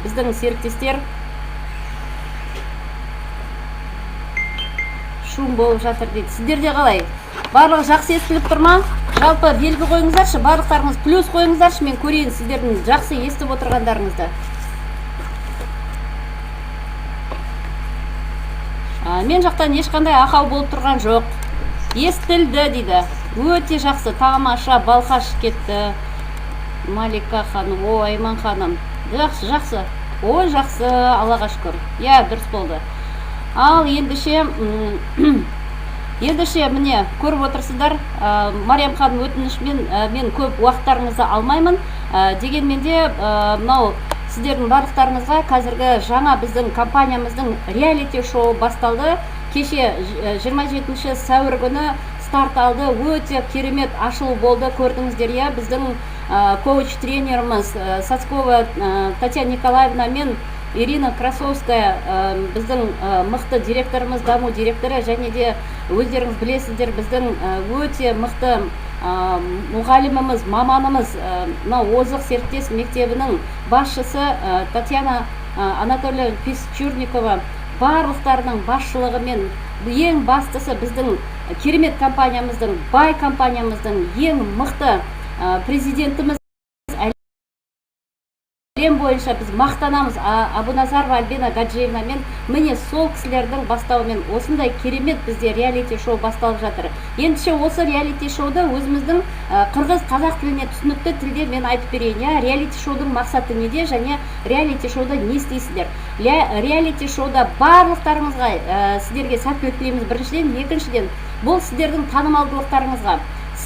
біздің серіктестер шум болып жатыр дейді. Сіздерде қалай? Барлығы жақсы естіліп тұр ма? Жалпы белгі қойыңыздаршы, барлықтарыңыз плюс қойыңыздаршы, мен көрейін сіздердің жақсы естіп отырғандарыңызды. Мен жақтан ешқандай ақау болып тұрған жоқ. Естілді дейді. Өте жақсы, тамаша, балқаш кетті. Малика ханым, о, Айман ханым. Жақсы, жақсы. Ой, жақсы, Аллаға шүкір. Я, дұрыс болды. Ал ендіше міне көріп отырсыздар. Мариям ханым өтінішімен мен көп уақыттарыңызды алмаймын. Дегенмен де мынау сіздердің барлықтарыңызға қазіргі жаңа біздің компаниямыздың реалити шоу басталды. Кеше 27 сәуір күні старт алды. Өте керемет ашылу болды. Көрдіңіздер, иә, біздің коуч-тренеріміз Сацкова Татьяна Николаевна мен Ирина Красовская, біздің мықты директорымыз, даму директоры, және де өздеріңіз білесіздер, біздің өте мықты мұғаліміміз, маманымыз, озық серіктес мектебінің басшысы Татьяна Анатольевна Писчурникова, барлықтарының басшылығымен, ең бастысы біздің керемет компаниямыздың, бай компаниямыздың ең мықты президентіміз әлем бойынша біз мақтанамыз. Абуназарова Альбина Гаджиевнамен, міне сол кісілердің бастауымен осындай керемет бізде реалити шоу басталып жатыр. Ендіше осы реалити шоуды өзіміздің қырғыз қазақ тіліне түсінікті тілде мен айтып берейін. Реалити шоудың мақсаты неде және реалити шоуда не істейсіздер? Реалити шоуда барлықтарыңызға сіздерге сәттілік тілейміз біріншіден, екіншіден бұл сіздердің танымалдылықтарыңызға,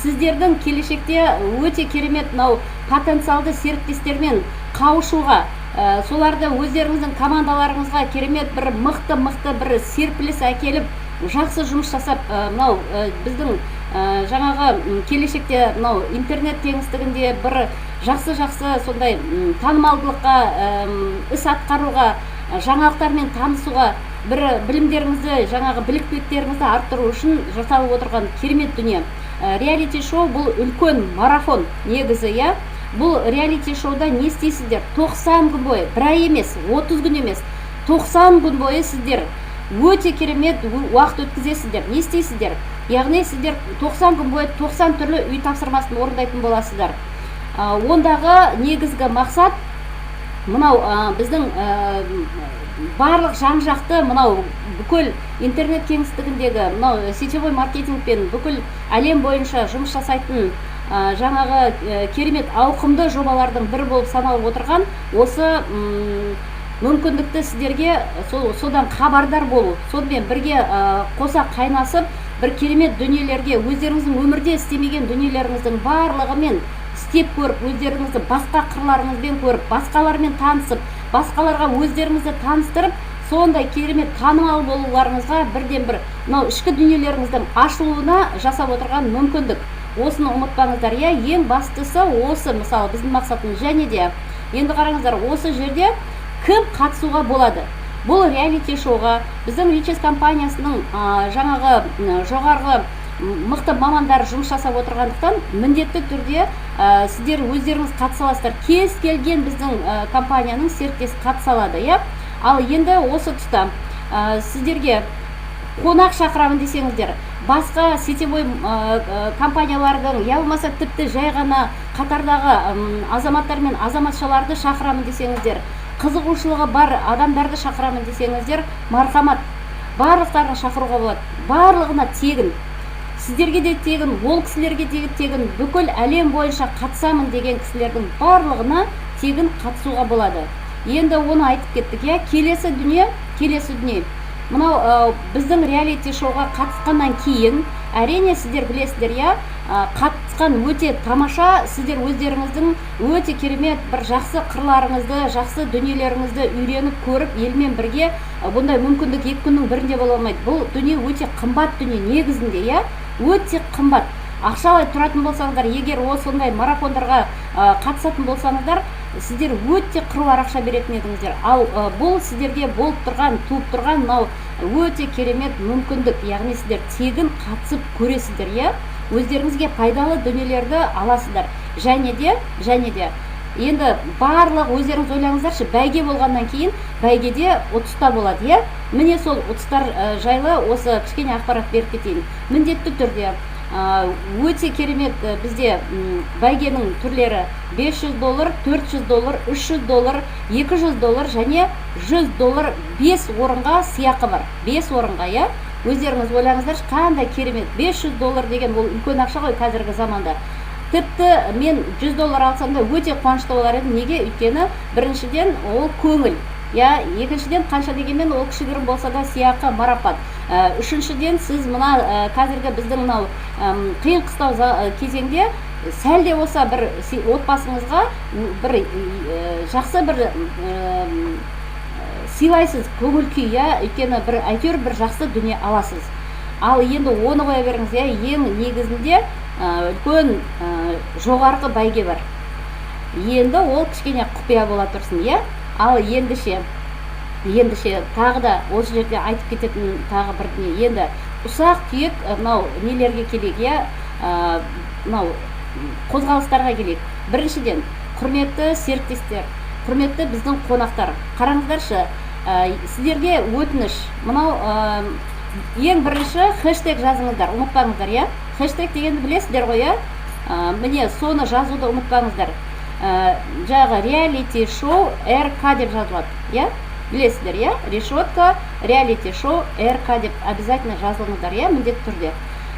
сіздердің келешекте өте керемет потенциалды серіктестермен қауышуға, соларды өздеріңіздің командаларыңызға керемет бір мықты бір серпіліс әкеліп, жақсы жұмыс жасап, біздің жаңағы келешекте интернет кеңістігінде бір жақсы сондай танымалдылыққа, іс атқаруға, жаңалықтармен танысуға, бір білімдеріңізді, жаңағы біліктіліктеріңізді арттыру үшін жасалып отырған керемет дүние. Реалити шоу бұл үлкен марафон негізі, иә. Бұл реалити шоуда не істейсіздер? 90 күн бойы, бір ай емес, 30 күн емес, 90 күн бойы сіздер өте керемет уақыт өткізесіздер. Не істейсіздер? яғни сіздер 90 күн бойы 90 түрлі үй тапсырмасын орындайтын боласыздар. Ондағы негізгі мақсат мынау біздің барлық жан-жақты мынау бүкіл интернет кеңістігіндегі мынау сетевой маркетингпен бүкіл әлем бойынша жұмыс жасайтын жаңағы керемет ауқымды жобалардың бірі болып саналып отырған осы мүмкіндікті сіздерге содан хабардар болу, сонымен бірге қоса қайнасып бір керемет дүниелерге, өздеріңіздің өмірде істемеген дүниелеріңіздің барлығымен істеп көріп, өздеріңізді басқа қырларыңызбен көріп, басқалармен танысып, басқаларға өздеріңізді таныстырып, сондай керемет танымал болуларыңызға бірден бір мынау ішкі дүниелеріңіздің ашылуына жасап отырған мүмкіндік. Осыны ұмытпаңыздар. Ең бастысы осы, мысалы біздің мақсатымыз. Және де енді қараңыздар, осы жерде кім қатысуға болады? Бұл реалити шоуға біздің Riches компаниясының жаңағы жоғарғы мықты мамандар жұмыс жасап отырғандықтан міндетті түрде сіздер өздеріңіз қатыса аласыздар. Кез келген біздің компанияның серіктесі қатыса алады, иә? Ал енді осы тұста сіздерге қонақ шақырамын десеңіздер, басқа сетевой компаниялардың, я болмаса тіпті жай ғана қатардағы азаматтар мен азаматшаларды шақырамын десеңіздер, қызығушылығы бар адамдарды шақырамын десеңіздер, мархамат, барлықтарын шақыруға болады. Барлығына тегін. Сіздерге де тегін, ол кісілерге де тегін, бүкіл әлем бойынша қатысамын деген кісілердің барлығына тегін қатысуға болады. Енді оны айтып кеттік, иә? Келесі дүние. Мынау біздің реалити шоуға қатысқаннан кейін, әрине сіздер білесіздер, иә? Қатысқан өте тамаша, сіздер өздеріңіздің өте керемет бір жақсы қырларыңызды, жақсы дүниелеріңізді үйреніп көріп, елмен бірге бұндай мүмкіндік 2 күннің бірінде бола алмайды. Бұл дүние өте қымбат дүние негізінде, иә? Өте қымбат. Ақшалай тұратын болсаңыздар, егер сондай марафондарға қатысатын болсаңыздар, сіздер өте қыруар ақша беретін едіңіздер. Ал бұл сіздерге болып тұрған, туып тұрған мынау өте керемет мүмкіндік. Яғни сіздер тегін қатысып көресіздер, иә? Өздеріңізге пайдалы дүниелерді аласыздар. Және де енді барлық өздеріңіз ойлаңыздаршы, бәйге болғаннан кейін бәйгеде ұтыста болады, иә? Міне сол ұтыстар жайлы осы кішкене ақпарат беріп кетейін. Міндетті түрде өте керемет бізде бәйгенің түрлері $500, $400, $300, $200 және $100 5 орынға сыйақы бар. 5 орынға, иә? Өздеріңіз ойлаңыздаршы, қандай керемет. $500 деген ол үлкен ақша ғой қазіргі заманда. Тіпті мен $100 алсам да өте қуанышты болар едім. Неге? Өйткені біріншіден ол көңіл. Я, екіншіден қанша дегенмен ол кішігірім болса да сыйақы, марапат. Үшіншіден сіз мына қазіргі біздің мынау қиын қыстау кезеңде сәл де болса бір отбасыңызға бір жақсы бір сыйлайсыз, көңіл күй, иә? Өйткені бір әйтеуір бір жақсы дүние аласыз. Ал енді оны қоя беріңіз, иә? Ең негізінде үлкен жоғарғы бәйге бар. Енді ол кішкене құпия бола тұрсын, иә? Ал ендіше тағы да осы жерде айтып кететін тағы бір дүние. Енді ұсақ түйек мынау нелерге келейік, иә? Мынау қозғалыстарға келейік. Біріншіден, құрметті серіктестер, құрметті біздің қонақтар, қараңыздаршы, сіздерге өтініш. Мынау ең бірінші хэштег жазыңыздар, ұмытпаңыздар, иә? Хэштег дегенді білесіздер ғой, иә? Міне соны жазуды ұмытпаңыздар. Жаңағы реалити шоу РК деп жазылады, иә? Білесіздер, иә? Решетка, реалити шоу РК деп обязательно жазылыңыздар, иә? Міндетті түрде.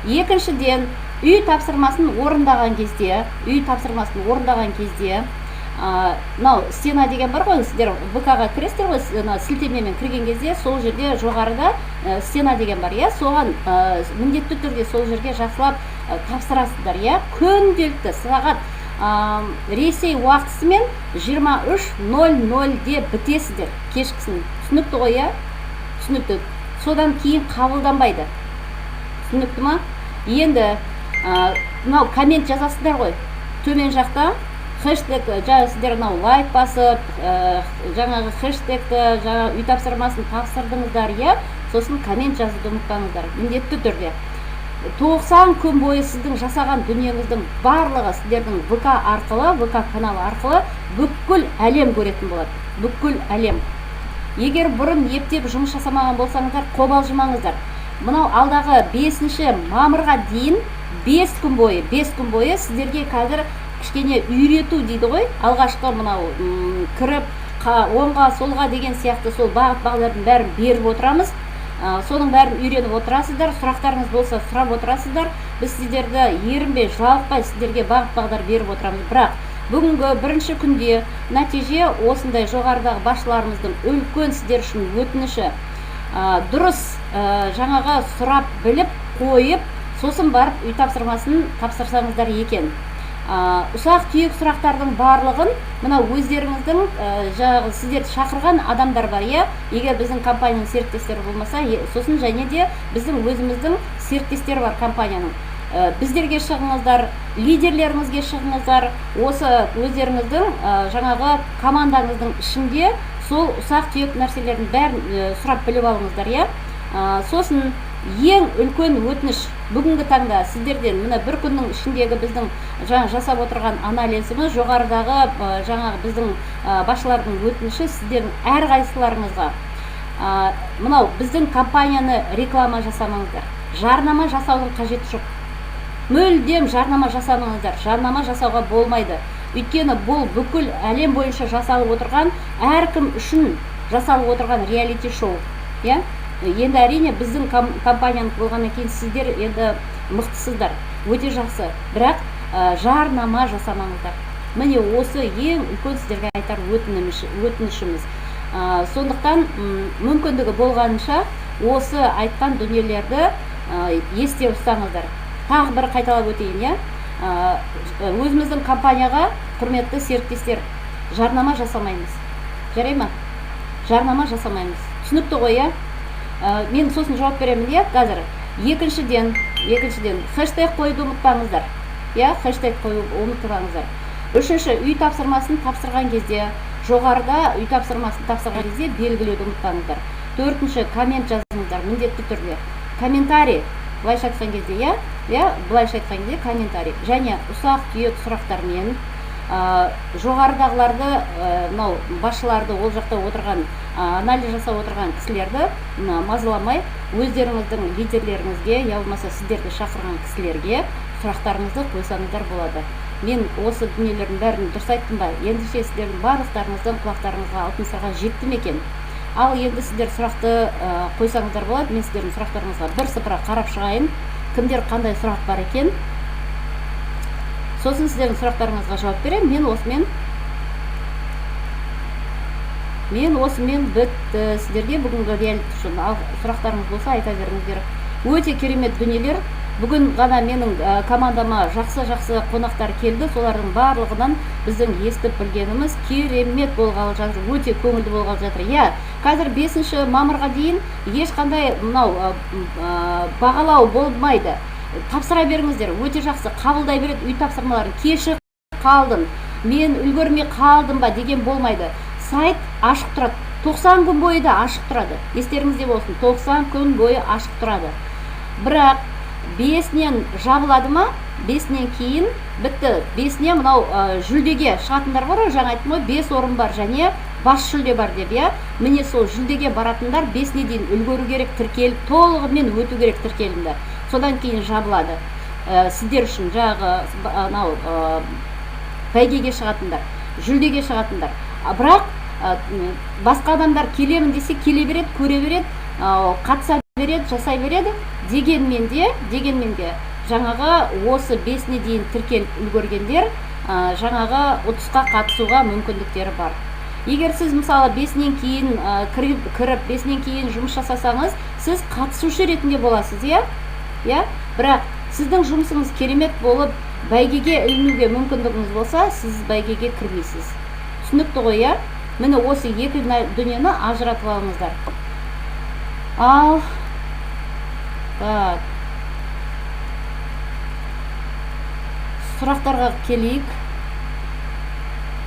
Екіншіден, үй тапсырмасын орындаған кезде, мынау стена деген бар ғой, сіздер ВК-ға кіресіздер ғой, сілтемемен кірген кезде сол жерде жоғарыда стена деген бар, иә? Соған міндетті түрде сол жерге жақсылап тапсырасыздар, иә? Күнделікті сағат Ресей уақытысымен 23:00-де бітесіздер кешкісін. Түсінікті ғой, иә? Түсінікті. Содан кейін қабылданбайды. Түсінікті ма? Енді мынау коммент жазасыздар ғой. Төмен жақта хэштег, сіздер мынау лайк басып, жаңағы хэштегті, жаңағы үй тапсырмасын тапсырдыңыздар, иә? Сосын коммент жазуды ұмытпаңыздар. Міндетті түрде. 90 күн бойы сіздің жасаған дүниеңіздің барлығы сіздердің ВК арқылы, ВК каналы арқылы бүкіл әлем көретін болады. Бүкіл әлем. Егер бұрын ептеп жұмыс жасамаған болсаңыздар, қобалжымаңыздар. мынау алдағы 5 мамырға дейін 5 күн бойы сіздерге қазір кішкене үйрету дейді ғой, алғашқы мынау кіріп оңға солға деген сияқты сол бағыт бағдардың бәрін беріп отырамыз. Соның бәрін үйреніп отырасыздар, сұрақтарыңыз болса сұрап отырасыздар. Біз сіздерді ерінбей, жалықпай сіздерге бағыт бағдар беріп отырамыз. Бірақ бүгінгі бірінші күнде нәтиже осындай жоғарыдағы басшыларымыздың үлкен сіздер үшін өтініші, дұрыс жаңаға сұрап біліп қойып, сосын барып үй тапсырмасын тапсырсаңыздар екен. Ұсақ түйек сұрақтардың барлығын мына өздеріңіздің жаңағы сіздерді шақырған адамдар бар, егер біздің компанияның серіктестері болмаса, сосын және де біздің өзіміздің серіктестері бар компанияның. Біздерге шығыңыздар, лидерлеріңізге шығыңыздар, осы өздеріңіздің жаңағы командаңыздың ішінде сол ұсақ түйек нәрселердің бәрін сұрап біліп алыңыздар. Сосын ең үлкен өтініш бүгінгі таңда сіздерден мына бір күннің ішіндегі біздің жасап отырған анализіміз, жоғарыдағы жаңағы біздің басшылардың өтініші сіздердің әрқайсыларыңызға мынау біздің компанияны реклама жасамаңыздар, жарнама жасаудың қажеті жоқ. Мүлдем жарнама жасамаңыздар, жарнама жасауға болмайды. Өйткені бұл бүкіл әлем бойынша жасалып отырған, әркім үшін жасалып отырған реалити шоу. Енді әрине біздің компанияны болғаннан кейін сіздер енді мықтысыздар, өте жақсы. Бірақ жарнама жасамаңыздар. Міне осы ең үлкен сіздерге айтар өтінішіміз. Сондықтан мүмкіндігі болғанынша осы айтқан дүниелерді есте ұстаңыздар. Тағы бір қайталап өтейін, өзіміздің компанияға құрметті серіктестер, жарнама жасамаймыз. Жарай ма? Жарнама жасамаймыз. Түсінікті ғой, мен сосын жауап беремін, қазір. Екіншіден, хэштег қойды ұмытпаңыздар. Хэштег қойды ұмытпаңыздар. Үшінші, үй тапсырмасын тапсырған кезде, жоғарыда үй тапсырмасын тапсырған кезде белгілеуді ұмытпаңыздар. Төртінші, коммент жазыңыздар, міндетті түрде. Комментарий, былайша айтқан кезде, былайша айтқан кезде комментарий. Және ұсақ түйек сұрақтармен жоғарыдағыларды, басшыларды, ол жақта отырған, анализ жасап отырған кісілерді мазаламай, өздеріңіздің лидерлеріңізге, я болмаса сіздерді шақырған кісілерге сұрақтарыңызды қойсаңыздар болады. Мен осы дүниелердің бәрін дұрыс айттым ба? Ендеше сіздердің барлықтарыңыздың құлақтарыңызға алтын сырға жетті ме екен? Ал енді сіздер сұрақты қойсаңыздар болады. Мен сіздердің сұрақтарыңызға бірсыпыра қарап шығайын, кімдер қандай сұрақ бар екен. Сосын сіздердің сұрақтарыңызға жауап беремін. Мен осымен бітті. Сіздерге бүгінгі реалити үшін сұрақтарыңыз болса айта беріңіздер. Өте керемет дүниелер. Бүгін ғана менің командама жақсы қонақтар келді. Солардың барлығынан біздің естіп білгеніміз керемет болғалы жатыр. Өте көңілді болғалы жатыр. Қазір 5 мамырға дейін ешқандай бағалау болмайды. Тапсыра беріңіздер, өте жақсы, қабылдай береді үй тапсырмаларын. Кеші қалдым, мен үлгермей қалдым ба деген болмайды. Сайт ашық тұрады, 90 күн бойы да ашық тұрады. Естеріңізде болсын, 90 күн бойы ашық тұрады. Бірақ 5-нен жабылады ма? 5-нен кейін бітті. 5-нен мынау жүлдеге шығатындар бар, жаңа айттым ғой, 5 орын бар және бас жүлде бар деп, міне сол жүлдеге баратындар 5-не дейін үлгеру керек, тіркеліп, толығымен өту керек тіркелімді. Содан кейін жабылады. Сіздер үшін жағы бәйгеге шығатындар, жүлдеге шығатындар. Бірақ басқа адамдар келемін десе келе береді, көре береді, қатыса береді, жасай береді. Дегенмен де жаңағы осы 5-не дейін тіркеліп үлгергендер жаңағы ұтысқа қатысуға мүмкіндіктері бар. Егер сіз мысалы 5-нен кейін кіріп, 5-нен кейін жұмыс жасасаңыз, сіз қатысушы ретінде боласыз, бірақ сіздің жұмысыңыз керемет болып, бәйгеге ілінуге мүмкіндігіңіз болса, сіз бәйгеге кірмейсіз. Түсінікті ғой, міне осы екі дүниені ажыратып алыңыздар. Ал сұрақтарға келейік.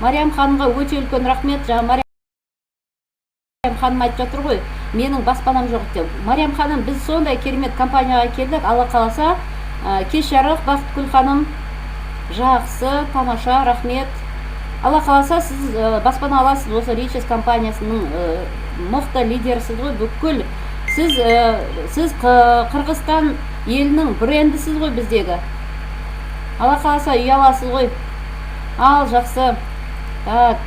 Мариям ханымға өте үлкен рахмет. Жаңа Мариям ханым айтып жатыр ғой, менің баспанам жоқ деп. Мариям ханым, біз сондай керемет компанияға келдік. Алла қаласа, кеш жарық, Бақытгүл ханым, жақсы, тамаша, рахмет. Алла қаласа, сіз баспана аласыз. Осы Ричес компаниясының мықты лидерісіз ғой, бүкіл сіз Қырғызстан елінің брендісіз ғой біздегі. Алла қаласа үй аласыз ғой. Ал жақсы.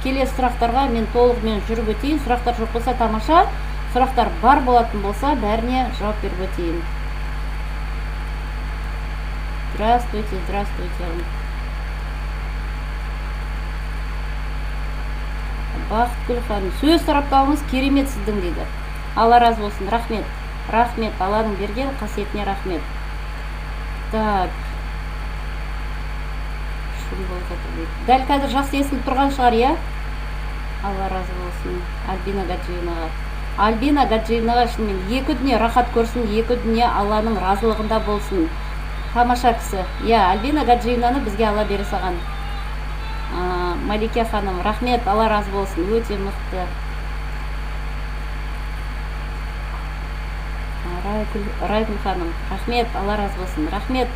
Келесі сұрақтарға мен толығымен жүріп өтейін. Сұрақтар жоқ болса тамаша. Сұрақтар бар болатын болса, бәріне жауап беріп өтейін. Здравствуйте, здравствуйте. Бақытгүл ханым, сөз сараптауыңыз керемет сіздің дейді. Алла разы болсын, рахмет. Рахмет, Алланың берген қасиетіне рахмет. Так. Дәл қазір жақсы естіліп тұрған шығар, иә? Алла разы болсын. Альбина Гаджиевнаға. Альбина Гаджиевнаға шынымен екі дүние рахат көрсін, екі дүние Алланың разылығында болсын. Тамаша кісі. Иә, Альбина Гаджиевнаны бізге Алла бере саған. Малике ханым, рахмет, Алла разы болсын. Өте мықты. Райгүл ханым, рахмет, Алла разы болсын. Рахмет.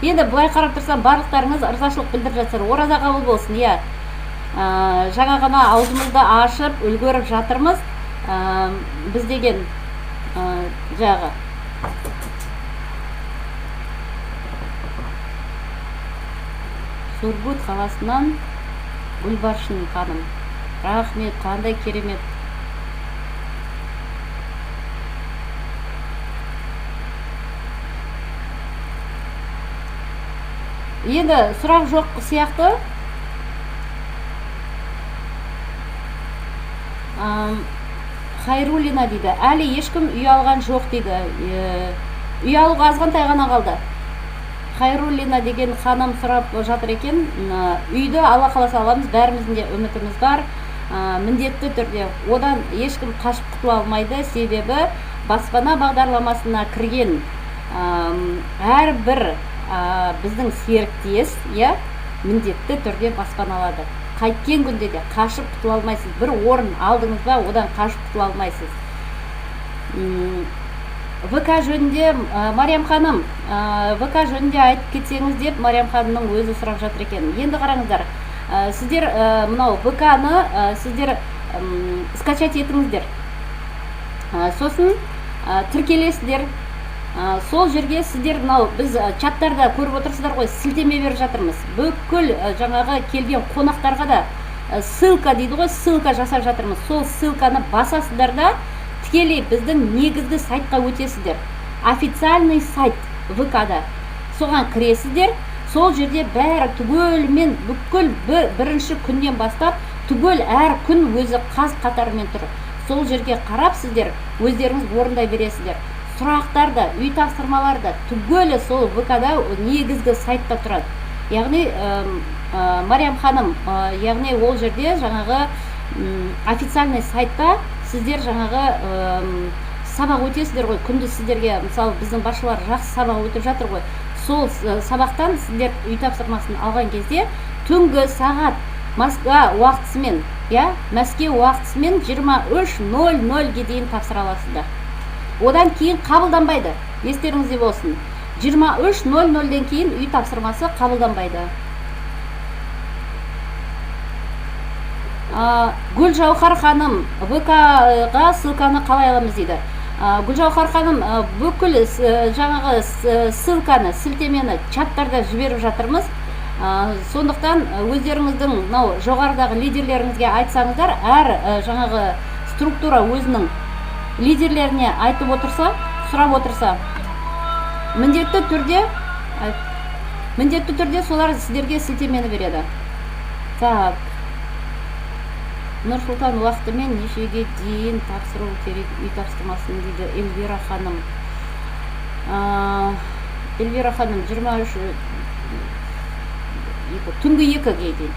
Енді былай қарап тұрсам, барлықтарыңыз ырзашылық білдіріп жатсыздар. Ораза қабыл болсын, иә. Жаңа ғана аузымызды ашып, үлгеріп жатырмыз. Біз деген жағы. Сургут қаласынан Гүлбаршын ханым. Рахмет, қандай керемет. Енді сұрақ жоқ сияқты. Хайрулина дейді. Әлі ешкім үй алған жоқ дейді. Үй алуға азғантай ғана қалды. Хайрулина деген ханым сұрап жатыр екен. Үйді Алла қаласа аламыз, бәріміздің де үмітіміз бар. Міндетті түрде одан ешкім қашып құтыла алмайды. Себебі баспана бағдарламасына кірген әрбір біздің серіктес, міндетті түрде баспана алады. Қайткен күнде де қашып құтыла алмайсыз. Бір орын алдыңыз ба, одан қашып құтыла алмайсыз. ВК жөнінде, Мариям ханым, ВК жөнінде айтып кетсеңіз деп, Мариям ханымның өзі сұрап жатыр екен. Енді қараңыздар, сіздер мынау ВК-ны сіздер скачать етіңіздер. Сосын тіркелесіздер. Сол жерге сіздер мынау біз чаттарда көріп отырсыздар ғой, сілтеме беріп жатырмыз. Бүкіл жаңағы келген қонақтарға да ссылка дейді ғой, ссылка жасап жатырмыз. Сол ссылканы басасыздар да тікелей біздің негізгі сайтқа өтесіздер. Официальный сайт ВК-да. Соған кіресіздер. Сол жерде бәрі түгелмен бүкіл бірінші күннен бастап түгел әр күн өзі қаз қатарымен тұр. Сол жерге қарап сіздер өздеріңіз орындай бересіздер. Сұрақтарда, үй тапсырмаларда түгелі сол ВК-да негізгі сайтта тұрады. Яғни Мариям ханым, яғни ол жерде жаңағы официальный сайтта сіздер жаңағы сабақ өтесіздер ғой. Күндіз сіздерге, мысалы, біздің басшылар жақсы сабақ өтіп жатыр ғой. Сол сабақтан сіздер үй тапсырмасын алған кезде түнгі сағат Москва уақытысымен, Мәскеу уақытысымен 23:00-ге дейін тапсыра аласыздар. Одан кейін қабылданбайды. Естеріңізде болсын. 23:00-ден кейін үй тапсырмасы қабылданбайды. Гүлжаухар ханым, ВК-ға ссылканы қалай аламыз дейді. Гүлжаухар ханым, бүкіл жаңағы ссылканы, сілтемені чаттарда жіберіп жатырмыз. Сондықтан өздеріңіздің жоғарыдағы лидерлеріңізге айтсаңыздар, әр жаңағы структура өзінің лидерлеріне айтып отырса, сұрап отырса, міндетті түрде солар сіздерге сілтемені береді. Так. Нұрсұлтан уақытымен нешеге дейін тапсыру керек үй тапсырмасын дейді Эльвира ханым. Эльвира ханым 23 түнгі 2-ге дейін.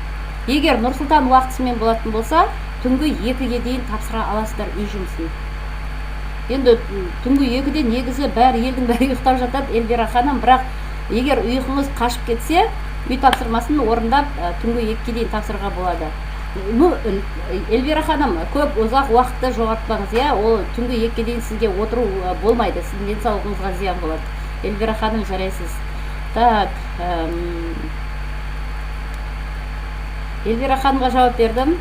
Егер Нұрсұлтан уақытысымен болатын болса, түнгі 2-ге дейін тапсыра аласыздар үй жұмысын. Енді түнгі 2-де негізі елдің бәрі ұйықтап жатады, Эльвира ханым, бірақ егер ұйқыңыз қашып кетсе, үй тапсырмасын орындап түнгі 2-ге дейін тапсырға болады. Эльвира ханым, көп ұзақ уақытты жоғалтпаңыз, ол түнгі 2-ге дейін сізге отыру болмайды, сіздің денсаулығыңызға зиян болады. Эльвира ханым, жарайсыз. Так, Эльвира ханымға жауап бердім.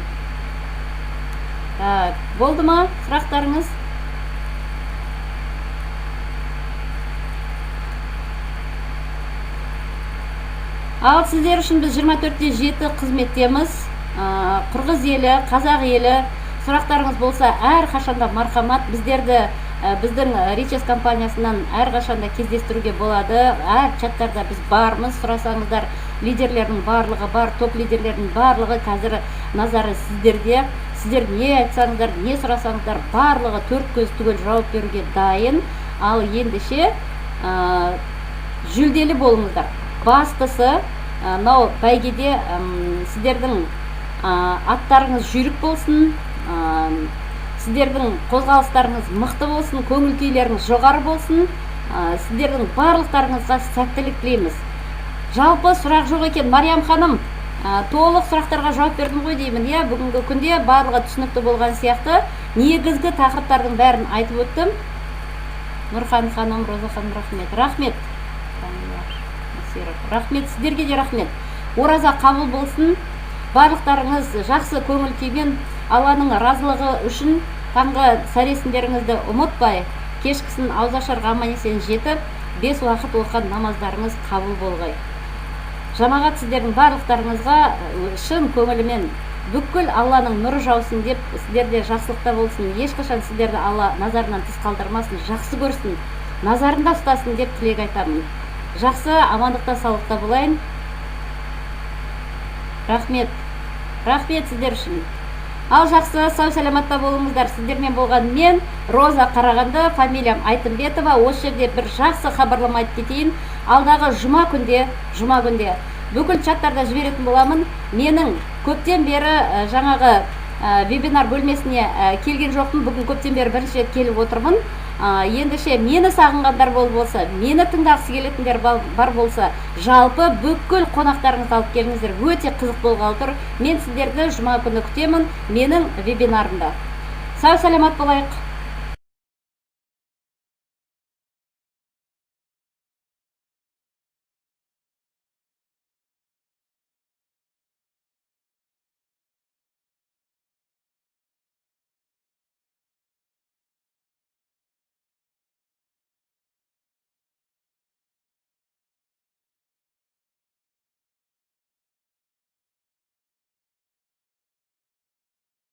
Так, болды ма сұрақтарыңыз? Ал сіздер үшін біз 24/7 қызметтеміз. Қырғыз елі, қазақ елі, сұрақтарыңыз болса әр қашанда мархамат. Біздерді біздің Ричес компаниясынан әр қашанда кездестіруге болады. Әр чаттарда біз бармыз. Сұрасаңыздар, лидерлердің барлығы бар, топ лидерлердің барлығы қазір назары сіздерде. Сіздер не айтсаңыздар, не сұрасаңыздар, барлығы төрт көз түгел жауап беруге дайын. Ал ендеше жүлделі болыңыздар. Бастысы мынау бәйгеде сіздердің аттарыңыз жүйрік болсын, сіздердің қозғалыстарыңыз мықты болсын, көңіл күйлеріңіз жоғары болсын. Сіздердің барлықтарыңызға сәттілік тілейміз. Жалпы сұрақ жоқ екен. Мариям ханым, толық сұрақтарға жауап бердім ғой деймін. Бүгінгі күнде барлығы түсінікті болған сияқты. Негізгі тақырыптардың бәрін айтып өттім. Нұрхан ханым, Роза ханым, рахмет. Рахмет, сіздерге де рахмет. Ораза қабыл болсын. Барлықтарыңыз жақсы көңіл күймен, Алланың разылығы үшін таңғы сәресіндеріңізді ұмытпай, кешкісін аузашарға аман-есен жетіп, 5 уақыт оқыған намаздарыңыз қабыл болғай. Жамағат сіздердің барлықтарыңызға шын көңілімен бүкіл Алланың нұры жаусын деп, сіздерде жақсылықта болсын, ешқашан сіздерді Алла назарынан тыс қалдырмасын, жақсы көрсін, назарында ұстасын деп тілек айтамын. Жақсы, амандықта, саулықта болайын. Рахмет. Рахмет сіздер үшін. Ал жақсы, сау сәлематта болыңыздар. Сіздермен болған мен, Роза Қарағанды, фамилиям Айтымбетова. Осы жерде бір жақсы хабарлама айтып кетейін. Алдағы жұма күнде бүкіл чаттарда жіберетін боламын. Менің көптен бері жаңағы вебинар бөлмесіне келген жоқпын. Бүгін көптен бері бірінші рет келіп отырмын. Ендеше мені сағынғандар болса, мені тыңдағысы келетіндер бар болса, жалпы бүкіл қонақтарыңызды алып келіңіздер. Өте қызық болғалы тұр. Мен сіздерді жұма күні күтемін менің вебинарымда. Сау саламат болайық.